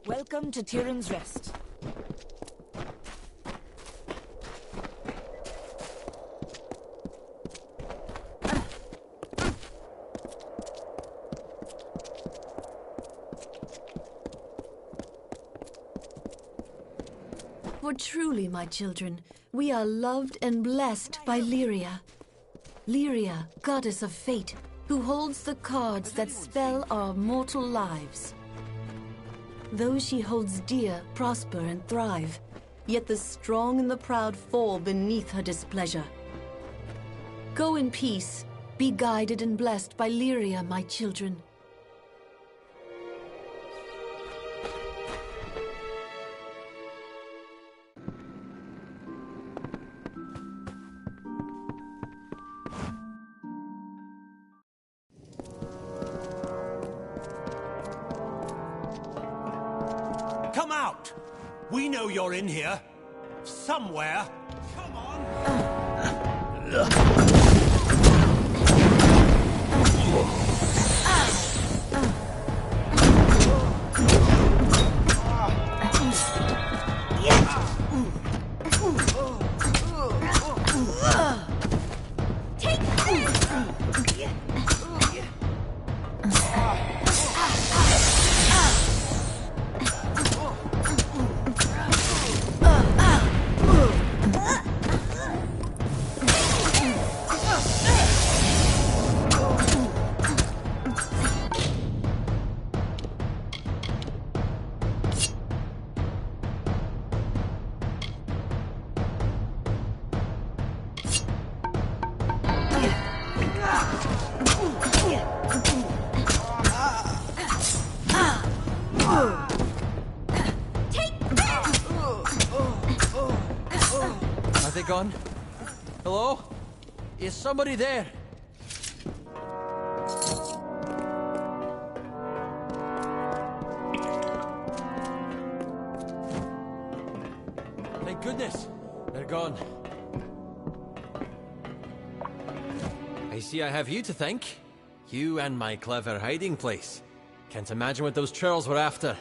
Welcome to Tyrion's Rest. For truly, my children, we are loved and blessed by Lyria. Lyria, goddess of fate, who holds the cards that spell our mortal lives. Those she holds dear prosper and thrive, yet the strong and the proud fall beneath her displeasure. Go in peace, be guided and blessed by Lyria, my children. Come out! We know you're in here. Somewhere. Come on! Are they gone? Hello? Is somebody there? Thank goodness. They're gone. I see I have you to thank. You and my clever hiding place. Can't imagine what those churls were after.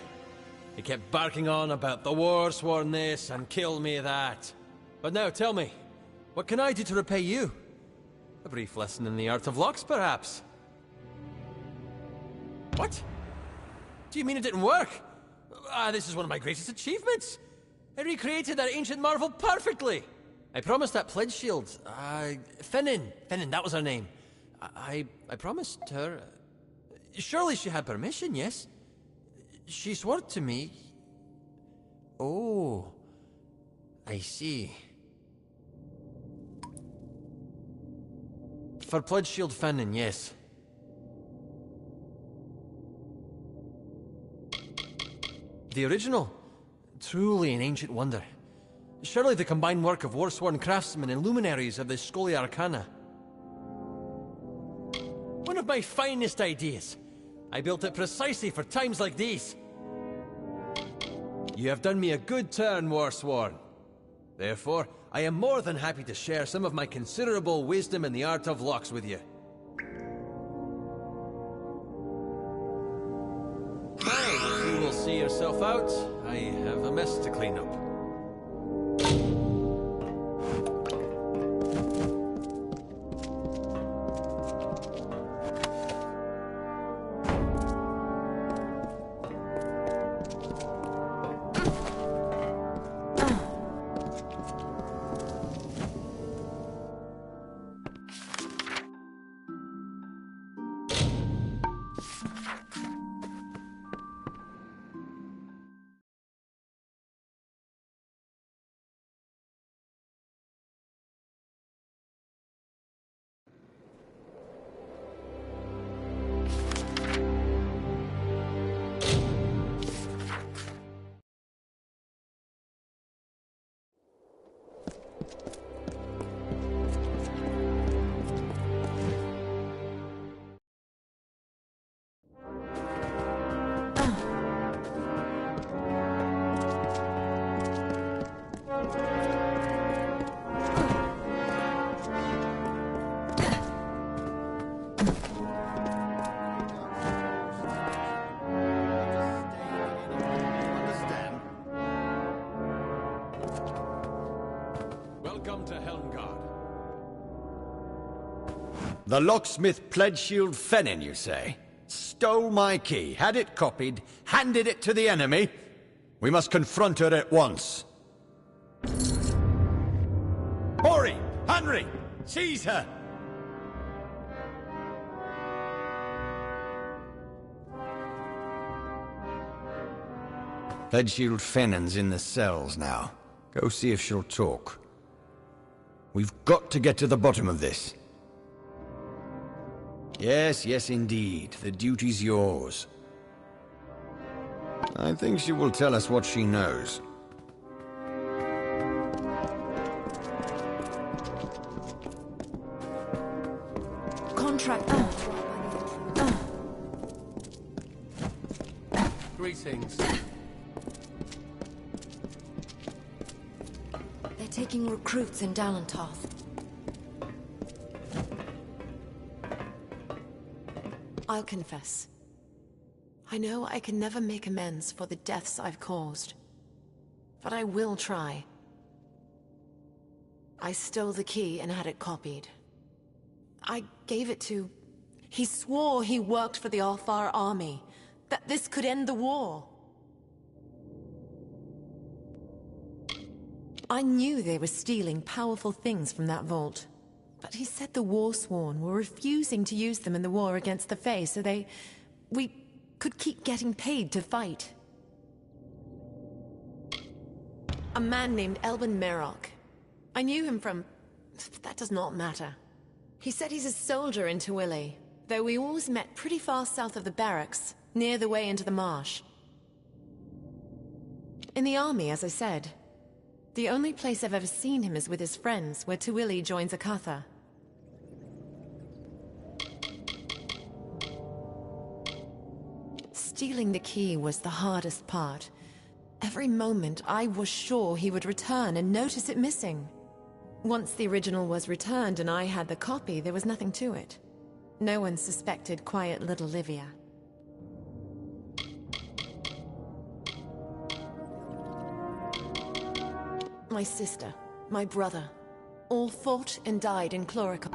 They kept barking on about the war sworn this and kill me that. But now tell me, what can I do to repay you? A brief lesson in the art of locks, perhaps? What? Do you mean it didn't work? This is one of my greatest achievements. I recreated that ancient marvel perfectly. I promised that pledge shield. Fennin, that was her name. I promised her. Surely she had permission, yes? She swore to me. Oh, I see. For pledge shield Fennin, yes. The original. Truly an ancient wonder. Surely the combined work of war-sworn craftsmen and luminaries of the Scholia Arcana. One of my finest ideas. I built it precisely for times like these. You have done me a good turn, Warsworn. Therefore, I am more than happy to share some of my considerable wisdom in the art of locks with you. You will see yourself out. I have a mess to clean up. Welcome to Helmgard. The locksmith pledge shield Fennin, you say? Stole my key, had it copied, handed it to the enemy? We must confront her at once. Hori! Henry! Seize her! Pledge shield Fennin's in the cells now. Go see if she'll talk. We've got to get to the bottom of this. Yes, yes indeed. The duty's yours. I think she will tell us what she knows. Contract. Greetings. They're taking recruits in Dalantoth. I'll confess. I know I can never make amends for the deaths I've caused. But I will try. I stole the key and had it copied. I gave it to... He swore he worked for the Alfar army, that this could end the war. I knew they were stealing powerful things from that vault. But he said the Warsworn were refusing to use them in the war against the Fae, so we could keep getting paid to fight. A man named Elben Merok. I knew him from... that does not matter. He said he's a soldier in Tawili, though we always met pretty far south of the barracks, near the way into the marsh. In the army, as I said. The only place I've ever seen him is with his friends, where Tawili joins Akatha. Stealing the key was the hardest part. Every moment, I was sure he would return and notice it missing. Once the original was returned and I had the copy, there was nothing to it. No one suspected quiet little Livia. my sister, my brother, all fought and died in Chloricum.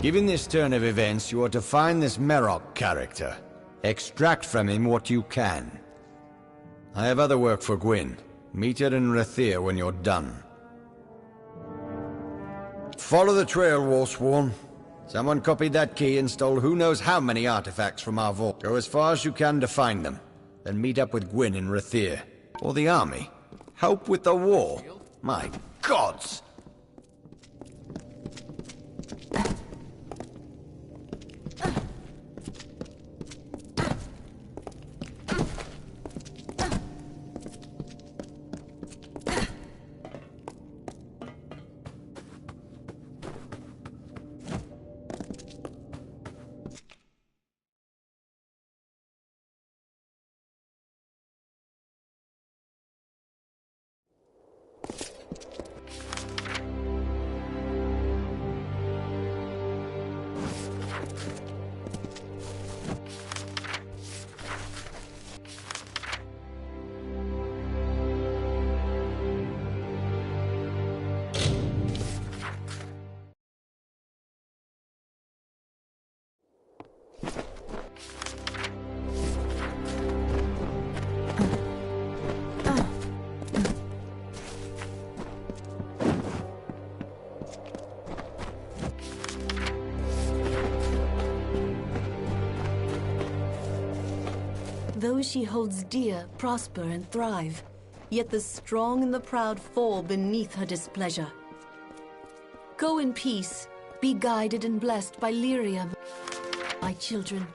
Given this turn of events, you are to find this Merok character. Extract from him what you can. I have other work for Gwyn. Meet her in Rathir when you're done. Follow the trail, Wolfsworn. Someone copied that key and stole who knows how many artifacts from our vault. Go as far as you can to find them. Then meet up with Gwyn in Rathir. Or the army. Help with the war. My gods! Those she holds dear prosper and thrive, yet the strong and the proud fall beneath her displeasure. Go in peace, be guided and blessed by Lyria, my children.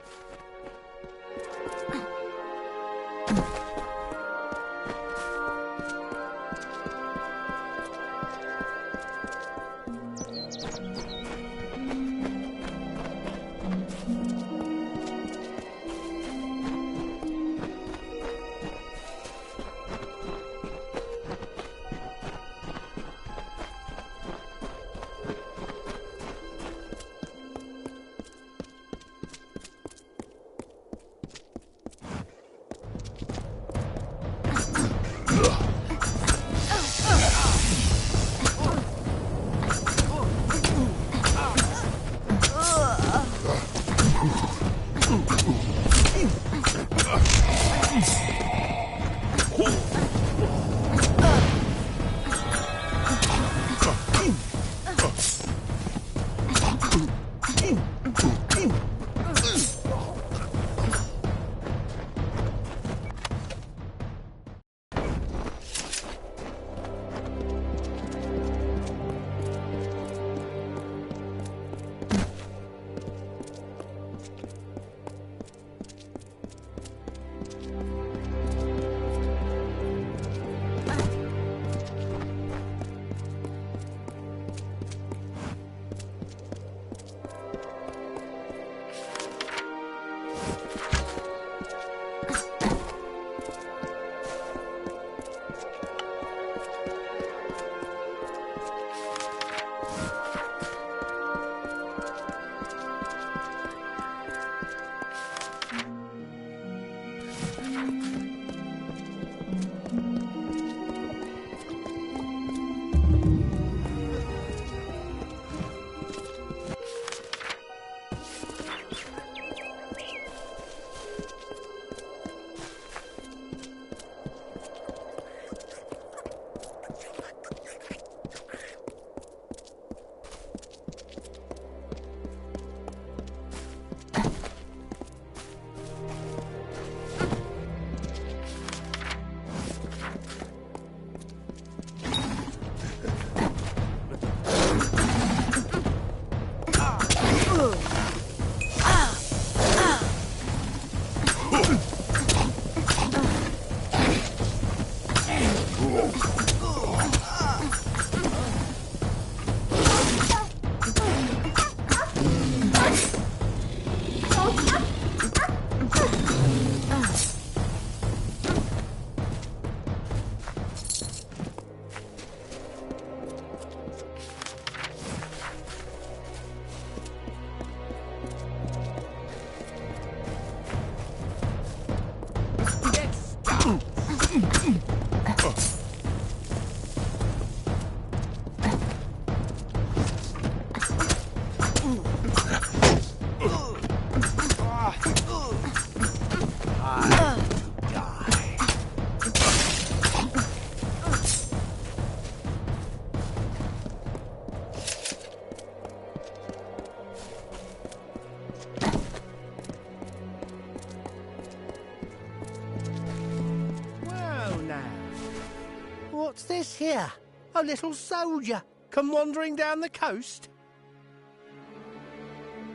here? A little soldier, come wandering down the coast?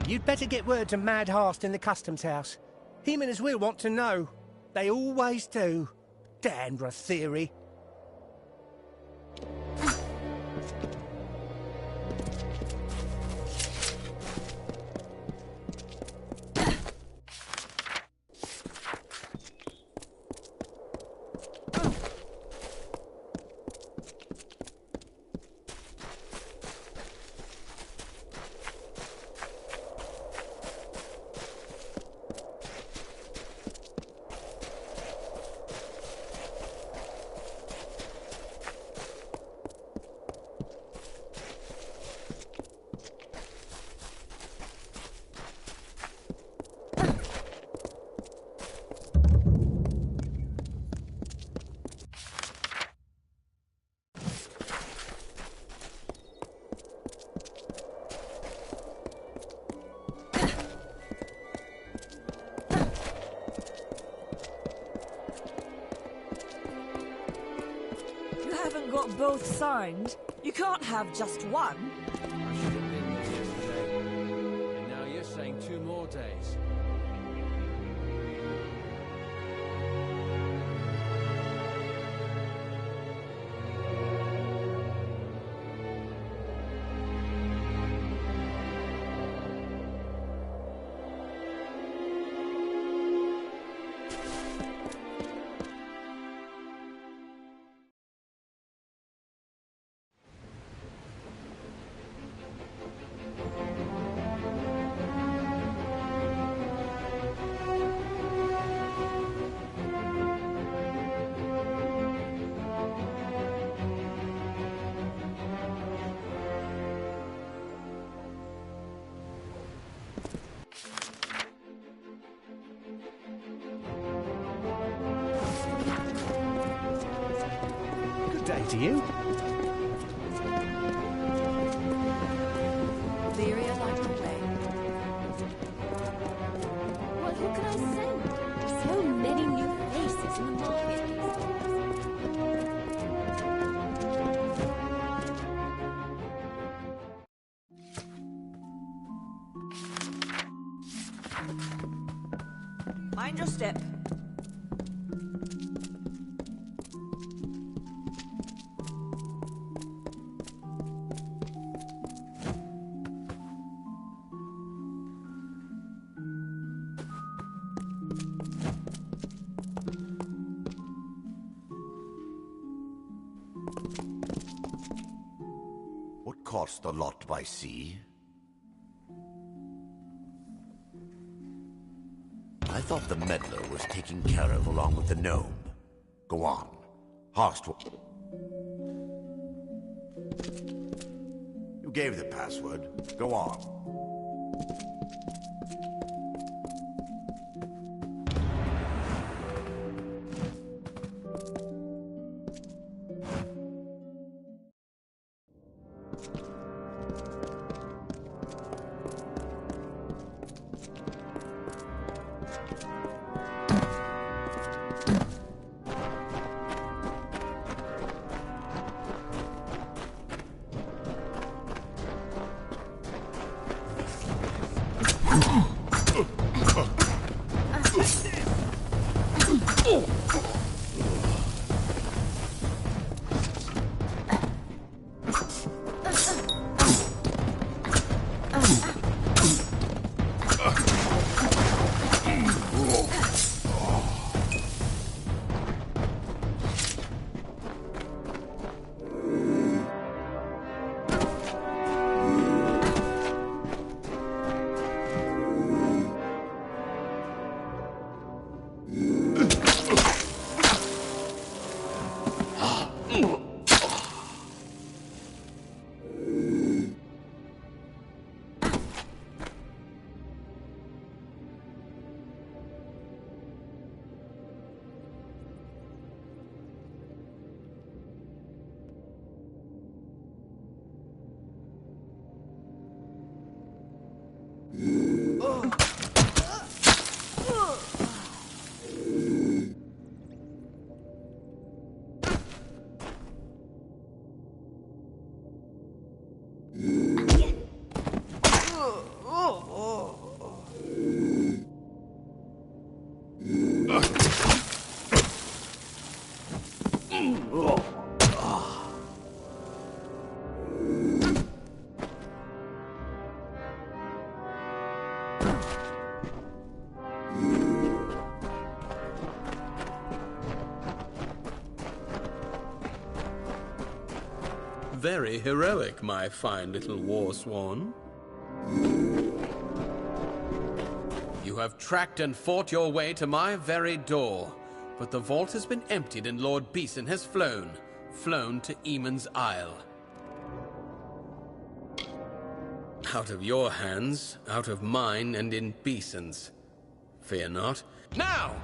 You'd better get word to Mad Harst in the customs house. Him and his will want to know. They always do. Dandra theory. Got both signed. You can't have just one. I should have been there yesterday. And now you're saying 2 more days. Good day to you. Lyria light the way. Well, who can I send? So many new faces in the market. Mind your step. What cost the lot by sea? I thought the meddler was taken care of along with the gnome. Go on. Harst will... You gave the password. Go on. very heroic, my fine little war swan. You have tracked and fought your way to my very door, but the vault has been emptied and Lord Beeson has flown to Eamon's Isle. Out of your hands, out of mine, and in Beeson's. Fear not. Now!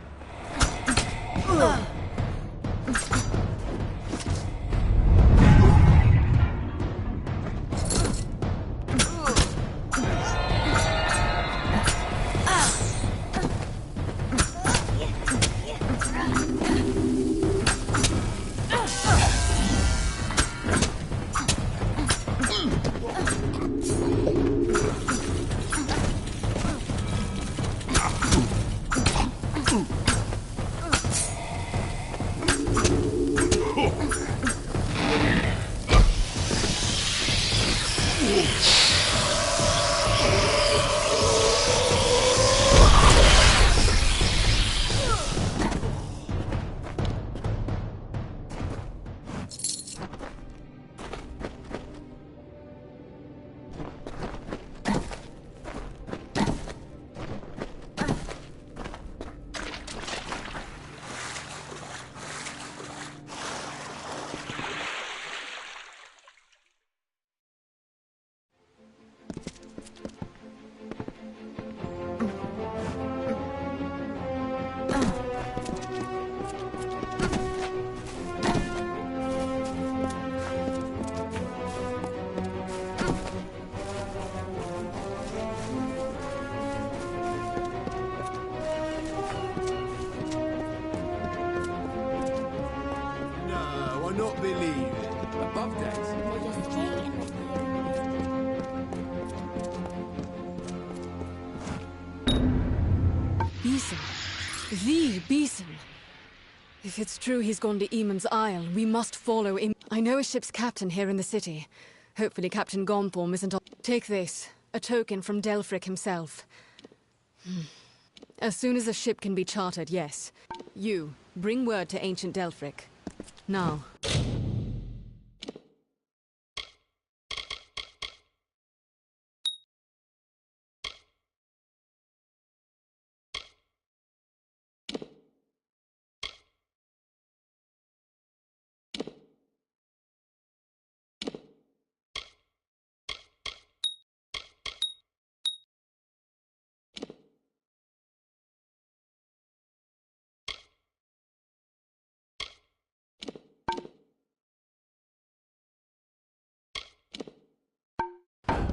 Beeson. If it's true he's gone to Eamon's Isle, we must follow him. I know a ship's captain here in the city. Hopefully Captain Gonthorm isn't on. Take this, a token from Delfric himself. As soon as a ship can be chartered, yes. You, bring word to ancient Delfric. Now.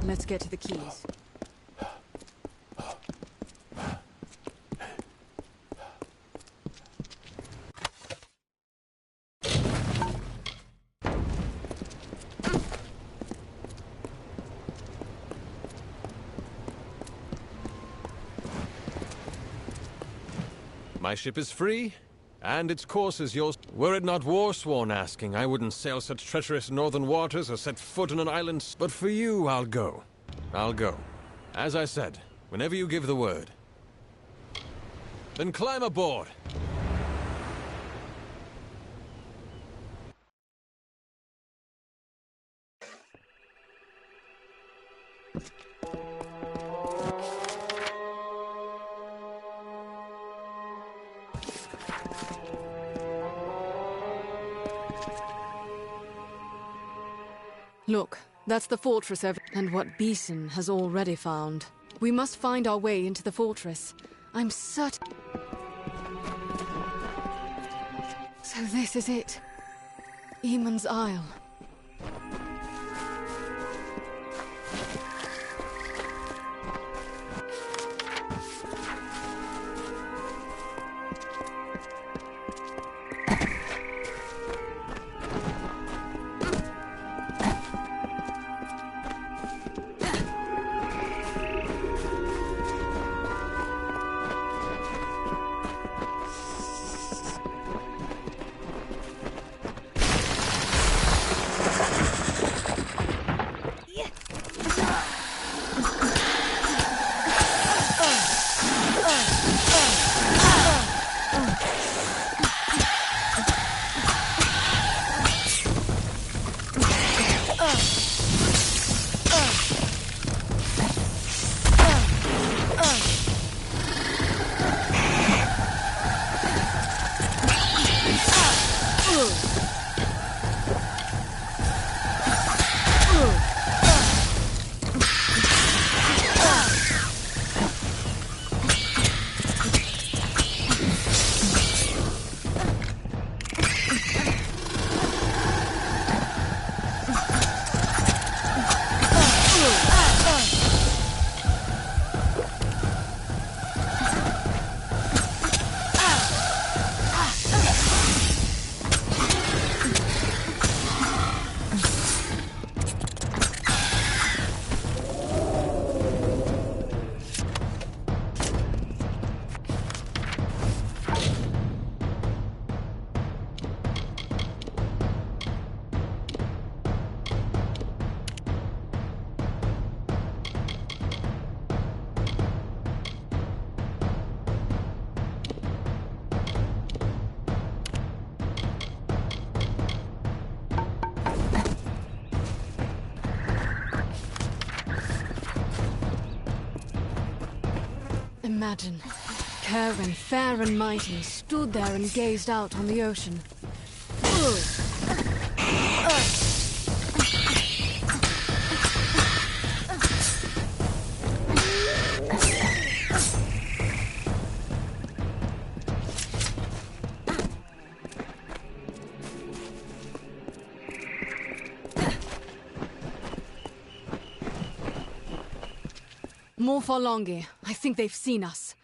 Let's get to the keys. My ship is free, and its course is yours. Were it not Warsworn asking, I wouldn't sail such treacherous northern waters or set foot on an island. But for you, I'll go. I'll go. As I said, whenever you give the word. Then climb aboard. Look, that's the fortress over... And what Beeson has already found. We must find our way into the fortress. I'm certain... So this is it. Eamon's Isle. Imagine, Karen, fair and mighty, stood there and gazed out on the ocean. More Forlongi. I think they've seen us.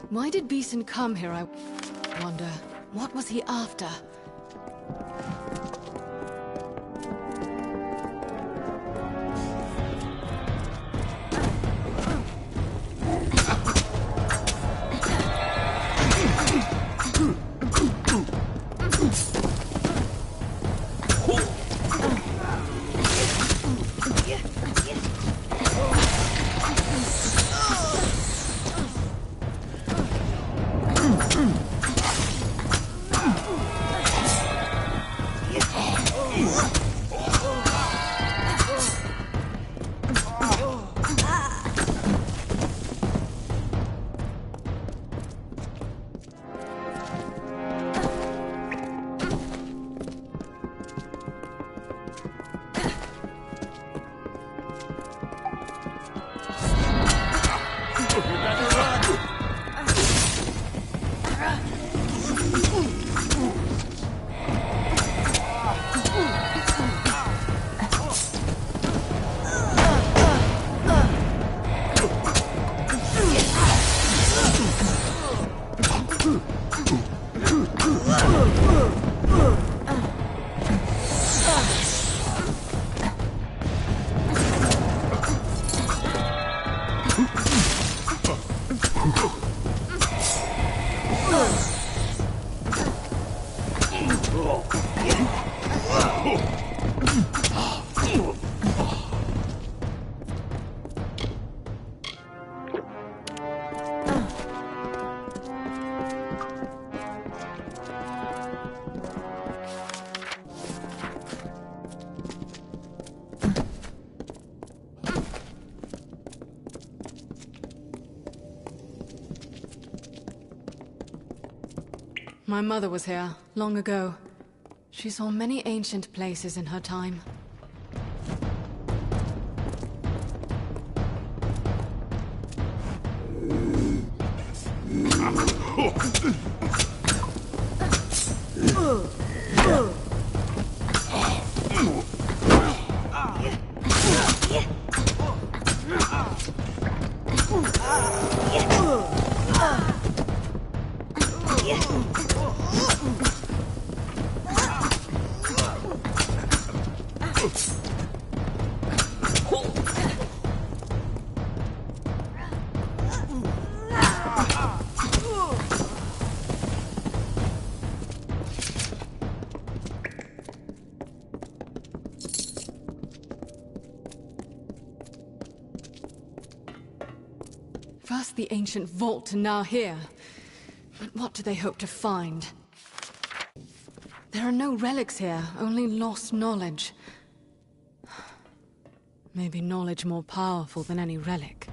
Why did Beeson come here, I wonder? What was he after? My mother was here, long ago. She saw many ancient places in her time. First the ancient vault and now here. But what do they hope to find? There are no relics here, only lost knowledge. Maybe knowledge more powerful than any relic.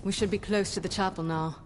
We should be close to the chapel now.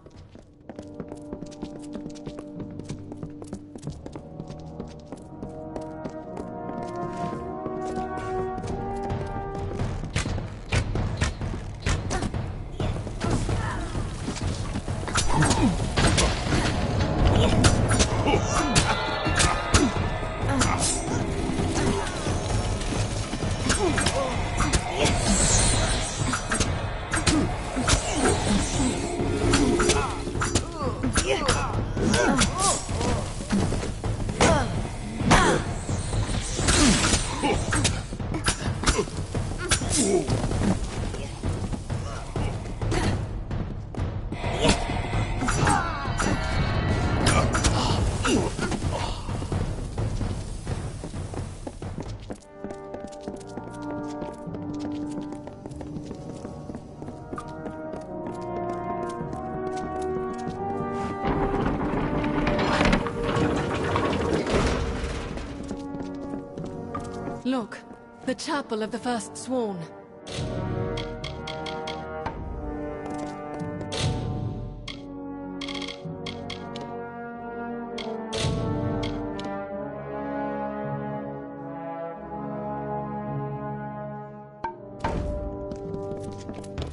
Look, the chapel of the First Sworn.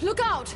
Look out!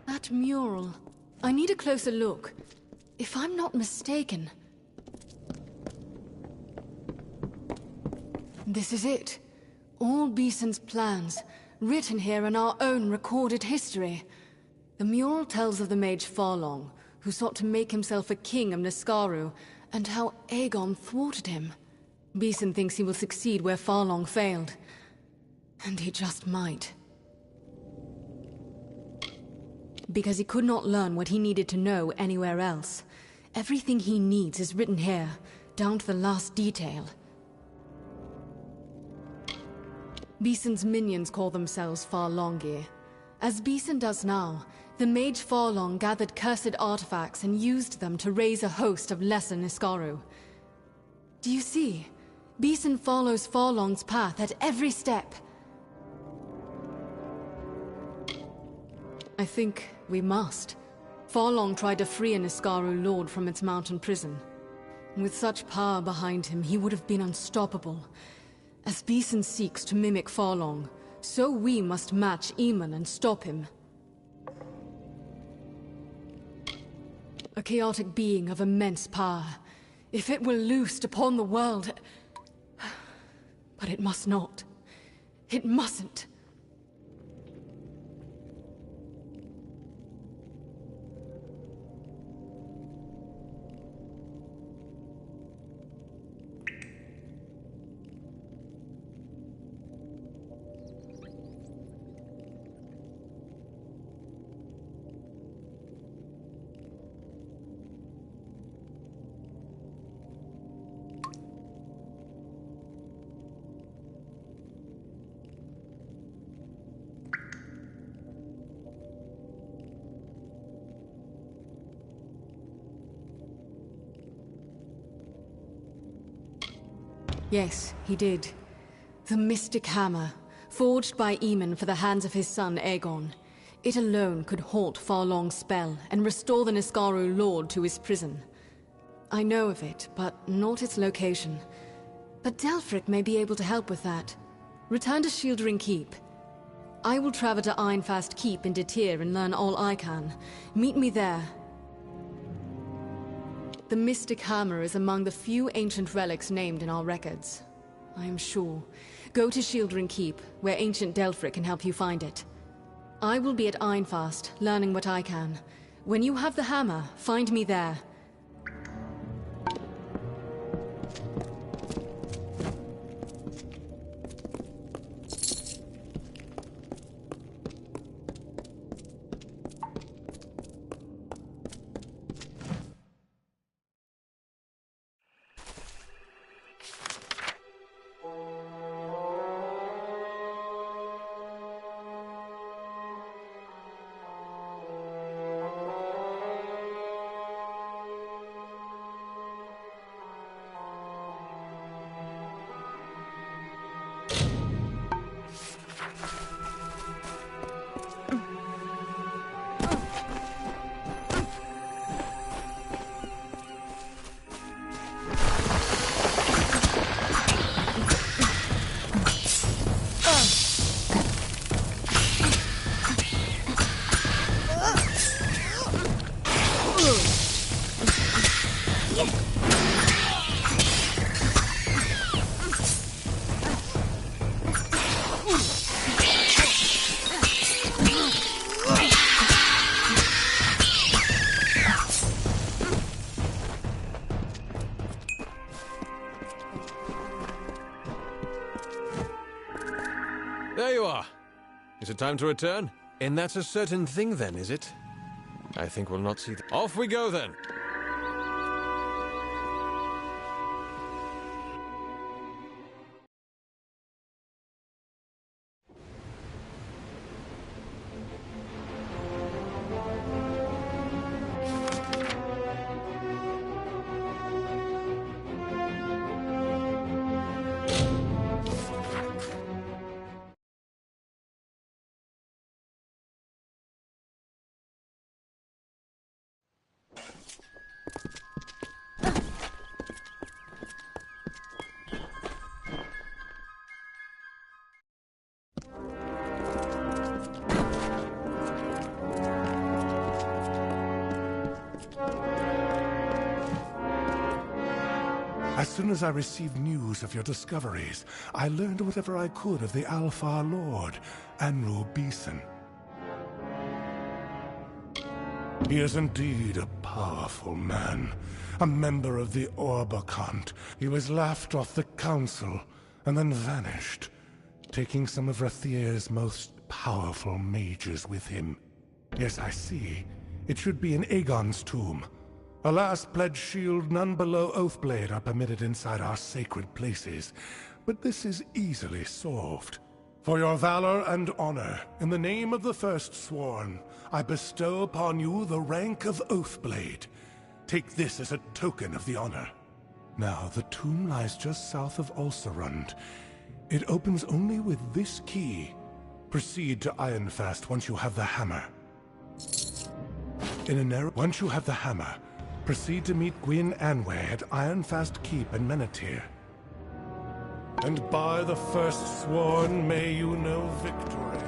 That mural. I need a closer look. If I'm not mistaken... This is it. All Beeson's plans, written here in our own recorded history. The mural tells of the mage Farlong, who sought to make himself a king of Niskaru, and how Aegon thwarted him. Beeson thinks he will succeed where Farlong failed. And he just might. Because he could not learn what he needed to know anywhere else. Everything he needs is written here, down to the last detail. Beeson's minions call themselves Farlongir. As Beeson does now, the mage Farlong gathered cursed artifacts and used them to raise a host of lesser Niskaru. Do you see? Beeson follows Farlong's path at every step. I think we must. Farlong tried to free a Niskaru lord from its mountain prison. With such power behind him, he would have been unstoppable. As Beeson seeks to mimic Farlong, so we must match Eamon and stop him. A chaotic being of immense power. If it were loosed upon the world... But it must not. It mustn't. Yes, he did. The mystic hammer, forged by Eamon for the hands of his son Aegon. It alone could halt Farlong's spell and restore the Niskaru Lord to his prison. I know of it, but not its location. But Delphric may be able to help with that. Return to Shieldring Keep. I will travel to Ironfast Keep in Detir and learn all I can. Meet me there. The Mystic Hammer is among the few ancient relics named in our records. I am sure. Go to Shieldring Keep, where ancient Delphric can help you find it. I will be at Ironfast, learning what I can. When you have the hammer, find me there. There you are. Is it time to return? And that's a certain thing then, is it? I think we'll not see... Off we go then! As soon as I received news of your discoveries, I learned whatever I could of the Alfar Lord, Anru Beeson. He is indeed a powerful man, a member of the Orbakant. He was laughed off the council, and then vanished, taking some of Rathir's most powerful mages with him. Yes, I see. It should be in Aegon's tomb. Alas, pledge shield, none below Oathblade are permitted inside our sacred places, but this is easily solved. For your valor and honor, in the name of the First Sworn, I bestow upon you the rank of Oathblade. Take this as a token of the honor. Now, the tomb lies just south of Ulcerund. It opens only with this key. Proceed to Ironfast once you have the hammer. Once you have the hammer, proceed to meet Gwyn Anway at Ironfast Keep in Menethir. And by the First Sworn, may you know victory.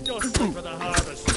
Just for the harvest.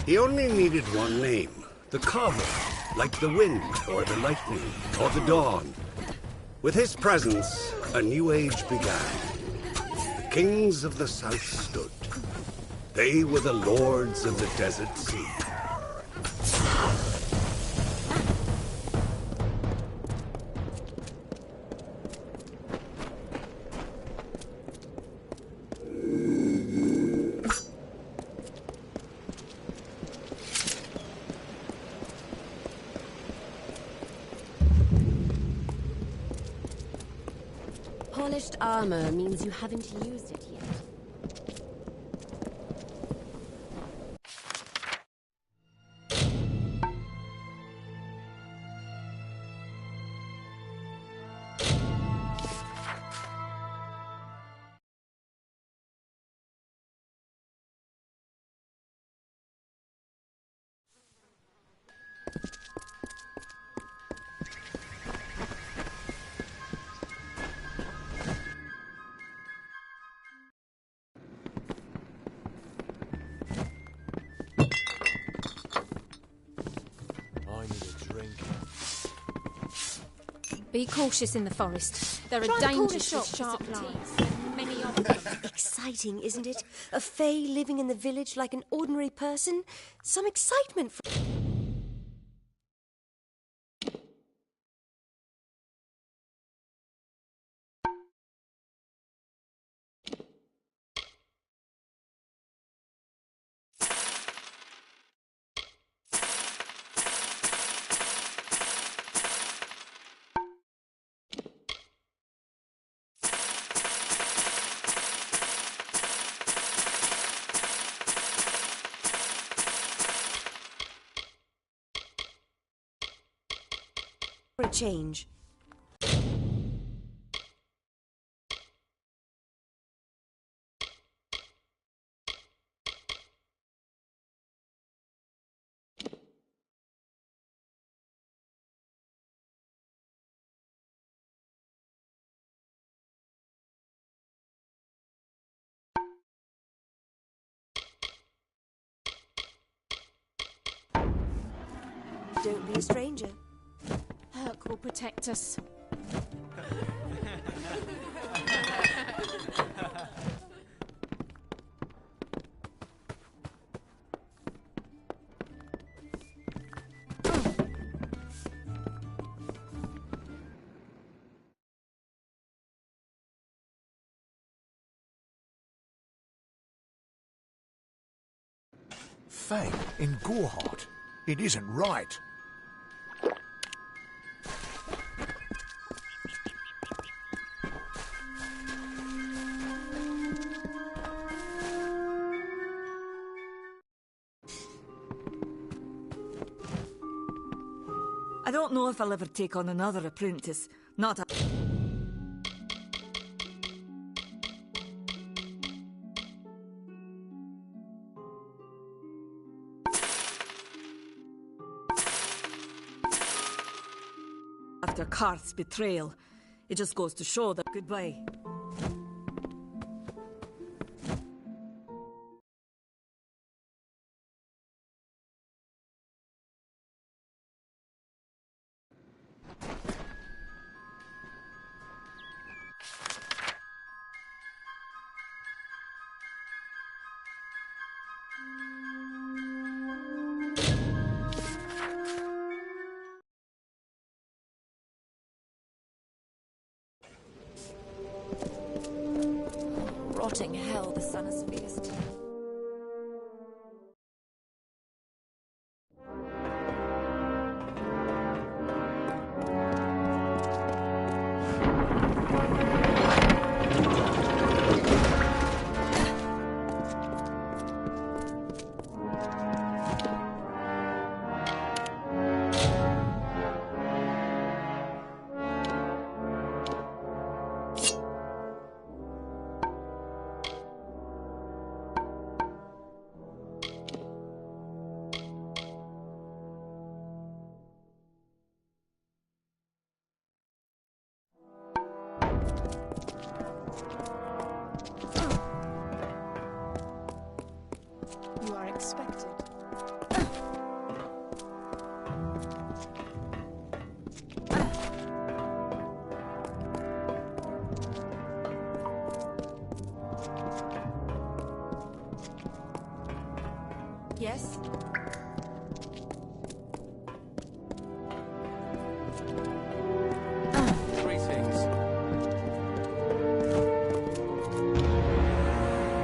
He only needed one name. The Carver, like the wind, or the lightning, or the dawn. With his presence, a new age began. Kings of the South stood. They were the lords of the desert sea. Polished armor means you haven't used it yet. Be cautious in the forest. There Try are the corner dangers shop with for sharp supplies. teeth. Many of them. Exciting, isn't it? A fae living in the village like an ordinary person. Some excitement for... for a change. Don't be a stranger. Herc will protect us. Faye, in Goreheart. It isn't right. I don't know if I'll ever take on another apprentice. Not a... After Karth's betrayal, it just goes to show that goodbye.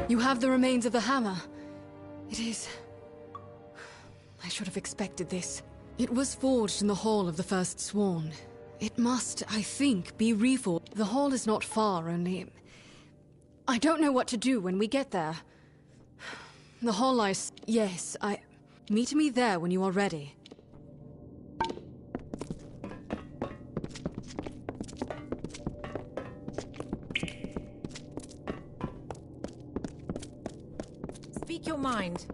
You have the remains of the hammer. It is... I should have expected this. It was forged in the Hall of the First Sworn. It must, I think, be reforged. The hall is not far, only... I don't know what to do when we get there. The hall lies... Yes, Meet me there when you are ready. Speak your mind.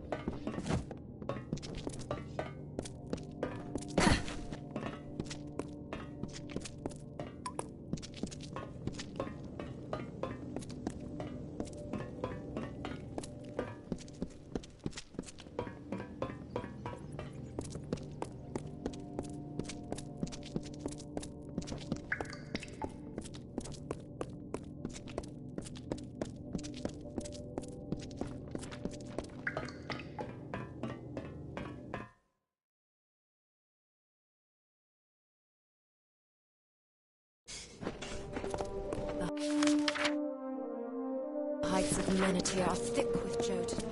The heights of Menete are thick with Jotun.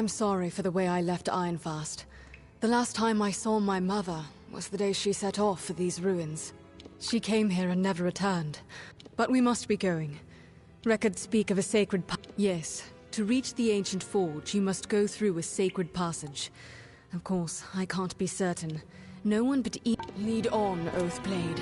I'm sorry for the way I left Ironfast. The last time I saw my mother was the day she set off for these ruins. She came here and never returned. But we must be going. Records speak of a sacred Yes, to reach the ancient forge, you must go through a sacred passage. Of course, I can't be certain. No one but Lead on, Oathblade.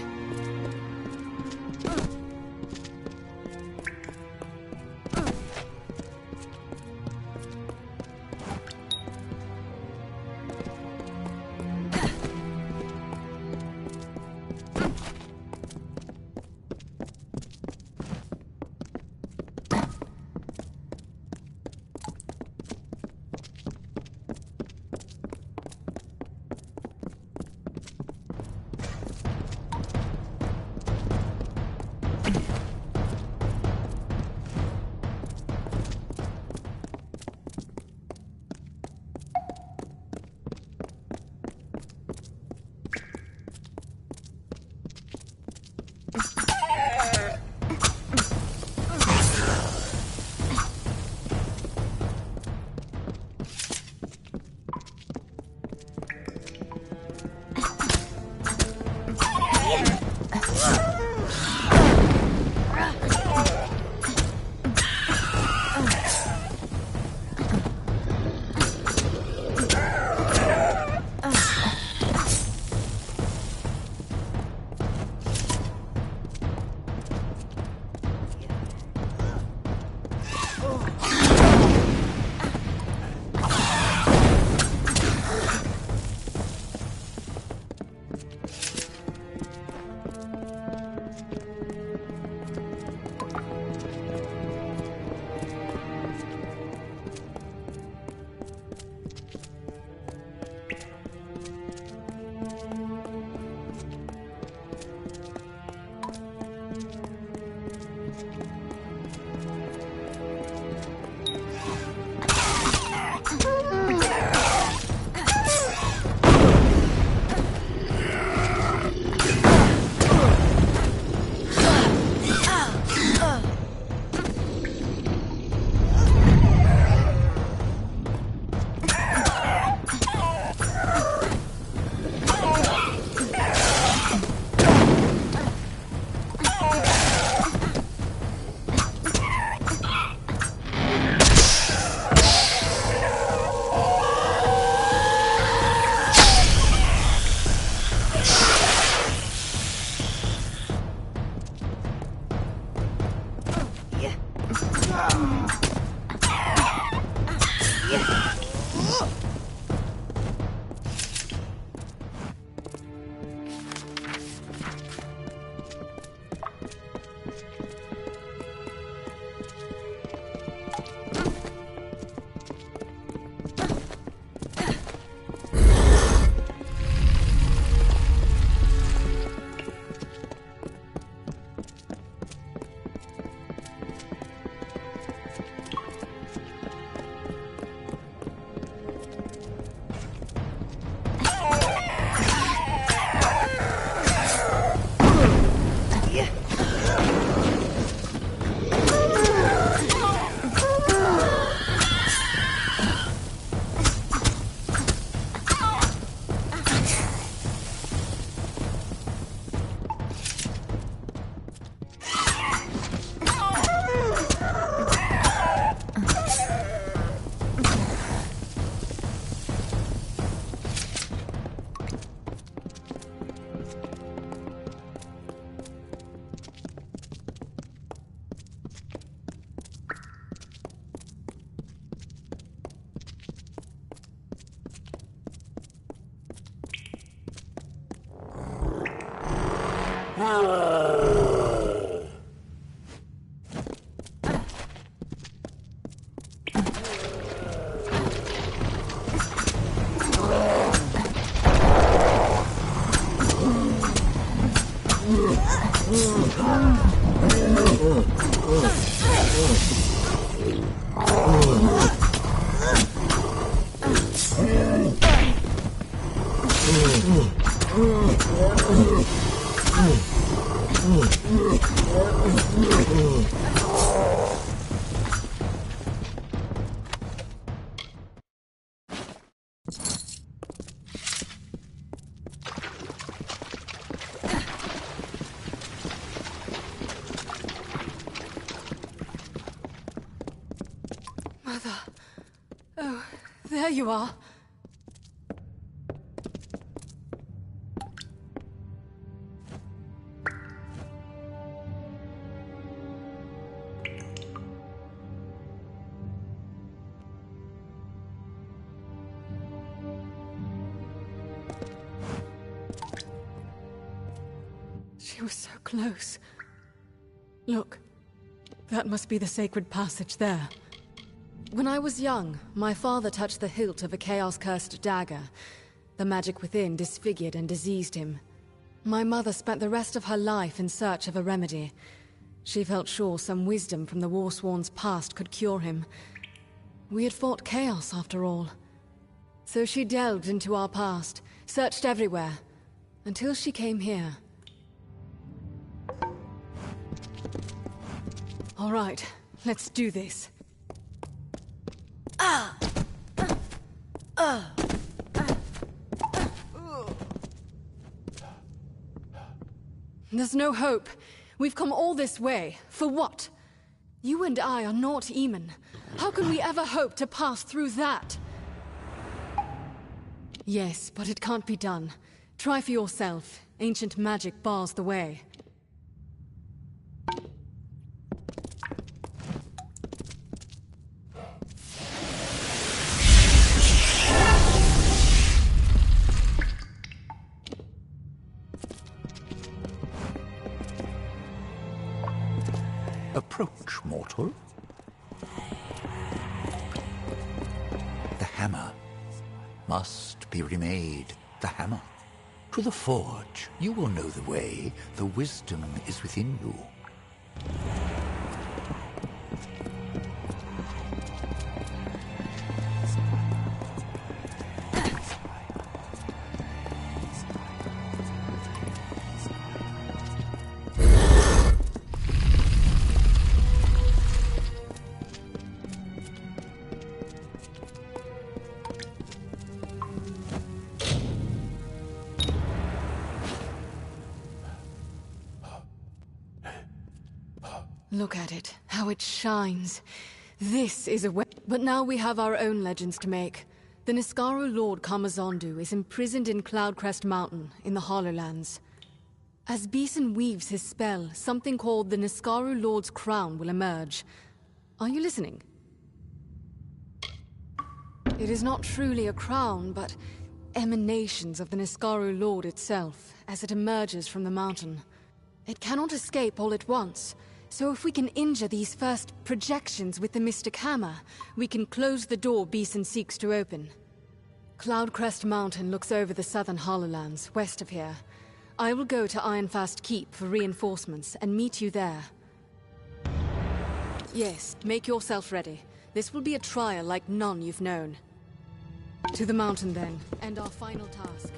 Mother. Oh, there you are. She was so close. Look, that must be the sacred passage there. When I was young, my father touched the hilt of a chaos-cursed dagger. The magic within disfigured and diseased him. My mother spent the rest of her life in search of a remedy. She felt sure some wisdom from the Warsworn's past could cure him. We had fought chaos, after all. So she delved into our past, searched everywhere, until she came here. All right, let's do this. There's no hope. We've come all this way. For what? You and I are not Eamon. How can we ever hope to pass through that? Yes, but it can't be done. Try for yourself. Ancient magic bars the way. Approach, mortal. The hammer must be remade. The hammer. To the forge. You will know the way. The wisdom is within you. Look at it, how it shines. This is a way. But now we have our own legends to make. The Niskaru Lord Kamazondu is imprisoned in Cloudcrest Mountain, in the Hollowlands. As Beeson weaves his spell, something called the Niskaru Lord's Crown will emerge. Are you listening? It is not truly a crown, but emanations of the Niskaru Lord itself, as it emerges from the mountain. It cannot escape all at once. So if we can injure these first projections with the Mystic Hammer, we can close the door Beeson seeks to open. Cloudcrest Mountain looks over the southern Hollowlands, west of here. I will go to Ironfast Keep for reinforcements and meet you there. Yes, make yourself ready. This will be a trial like none you've known. To the mountain then, and our final task.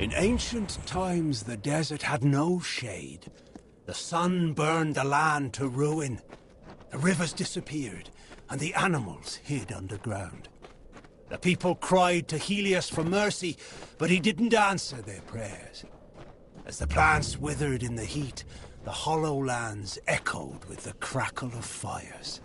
In ancient times, the desert had no shade. The sun burned the land to ruin. The rivers disappeared, and the animals hid underground. The people cried to Helios for mercy, but he didn't answer their prayers. As the plants withered in the heat, the hollow lands echoed with the crackle of fires.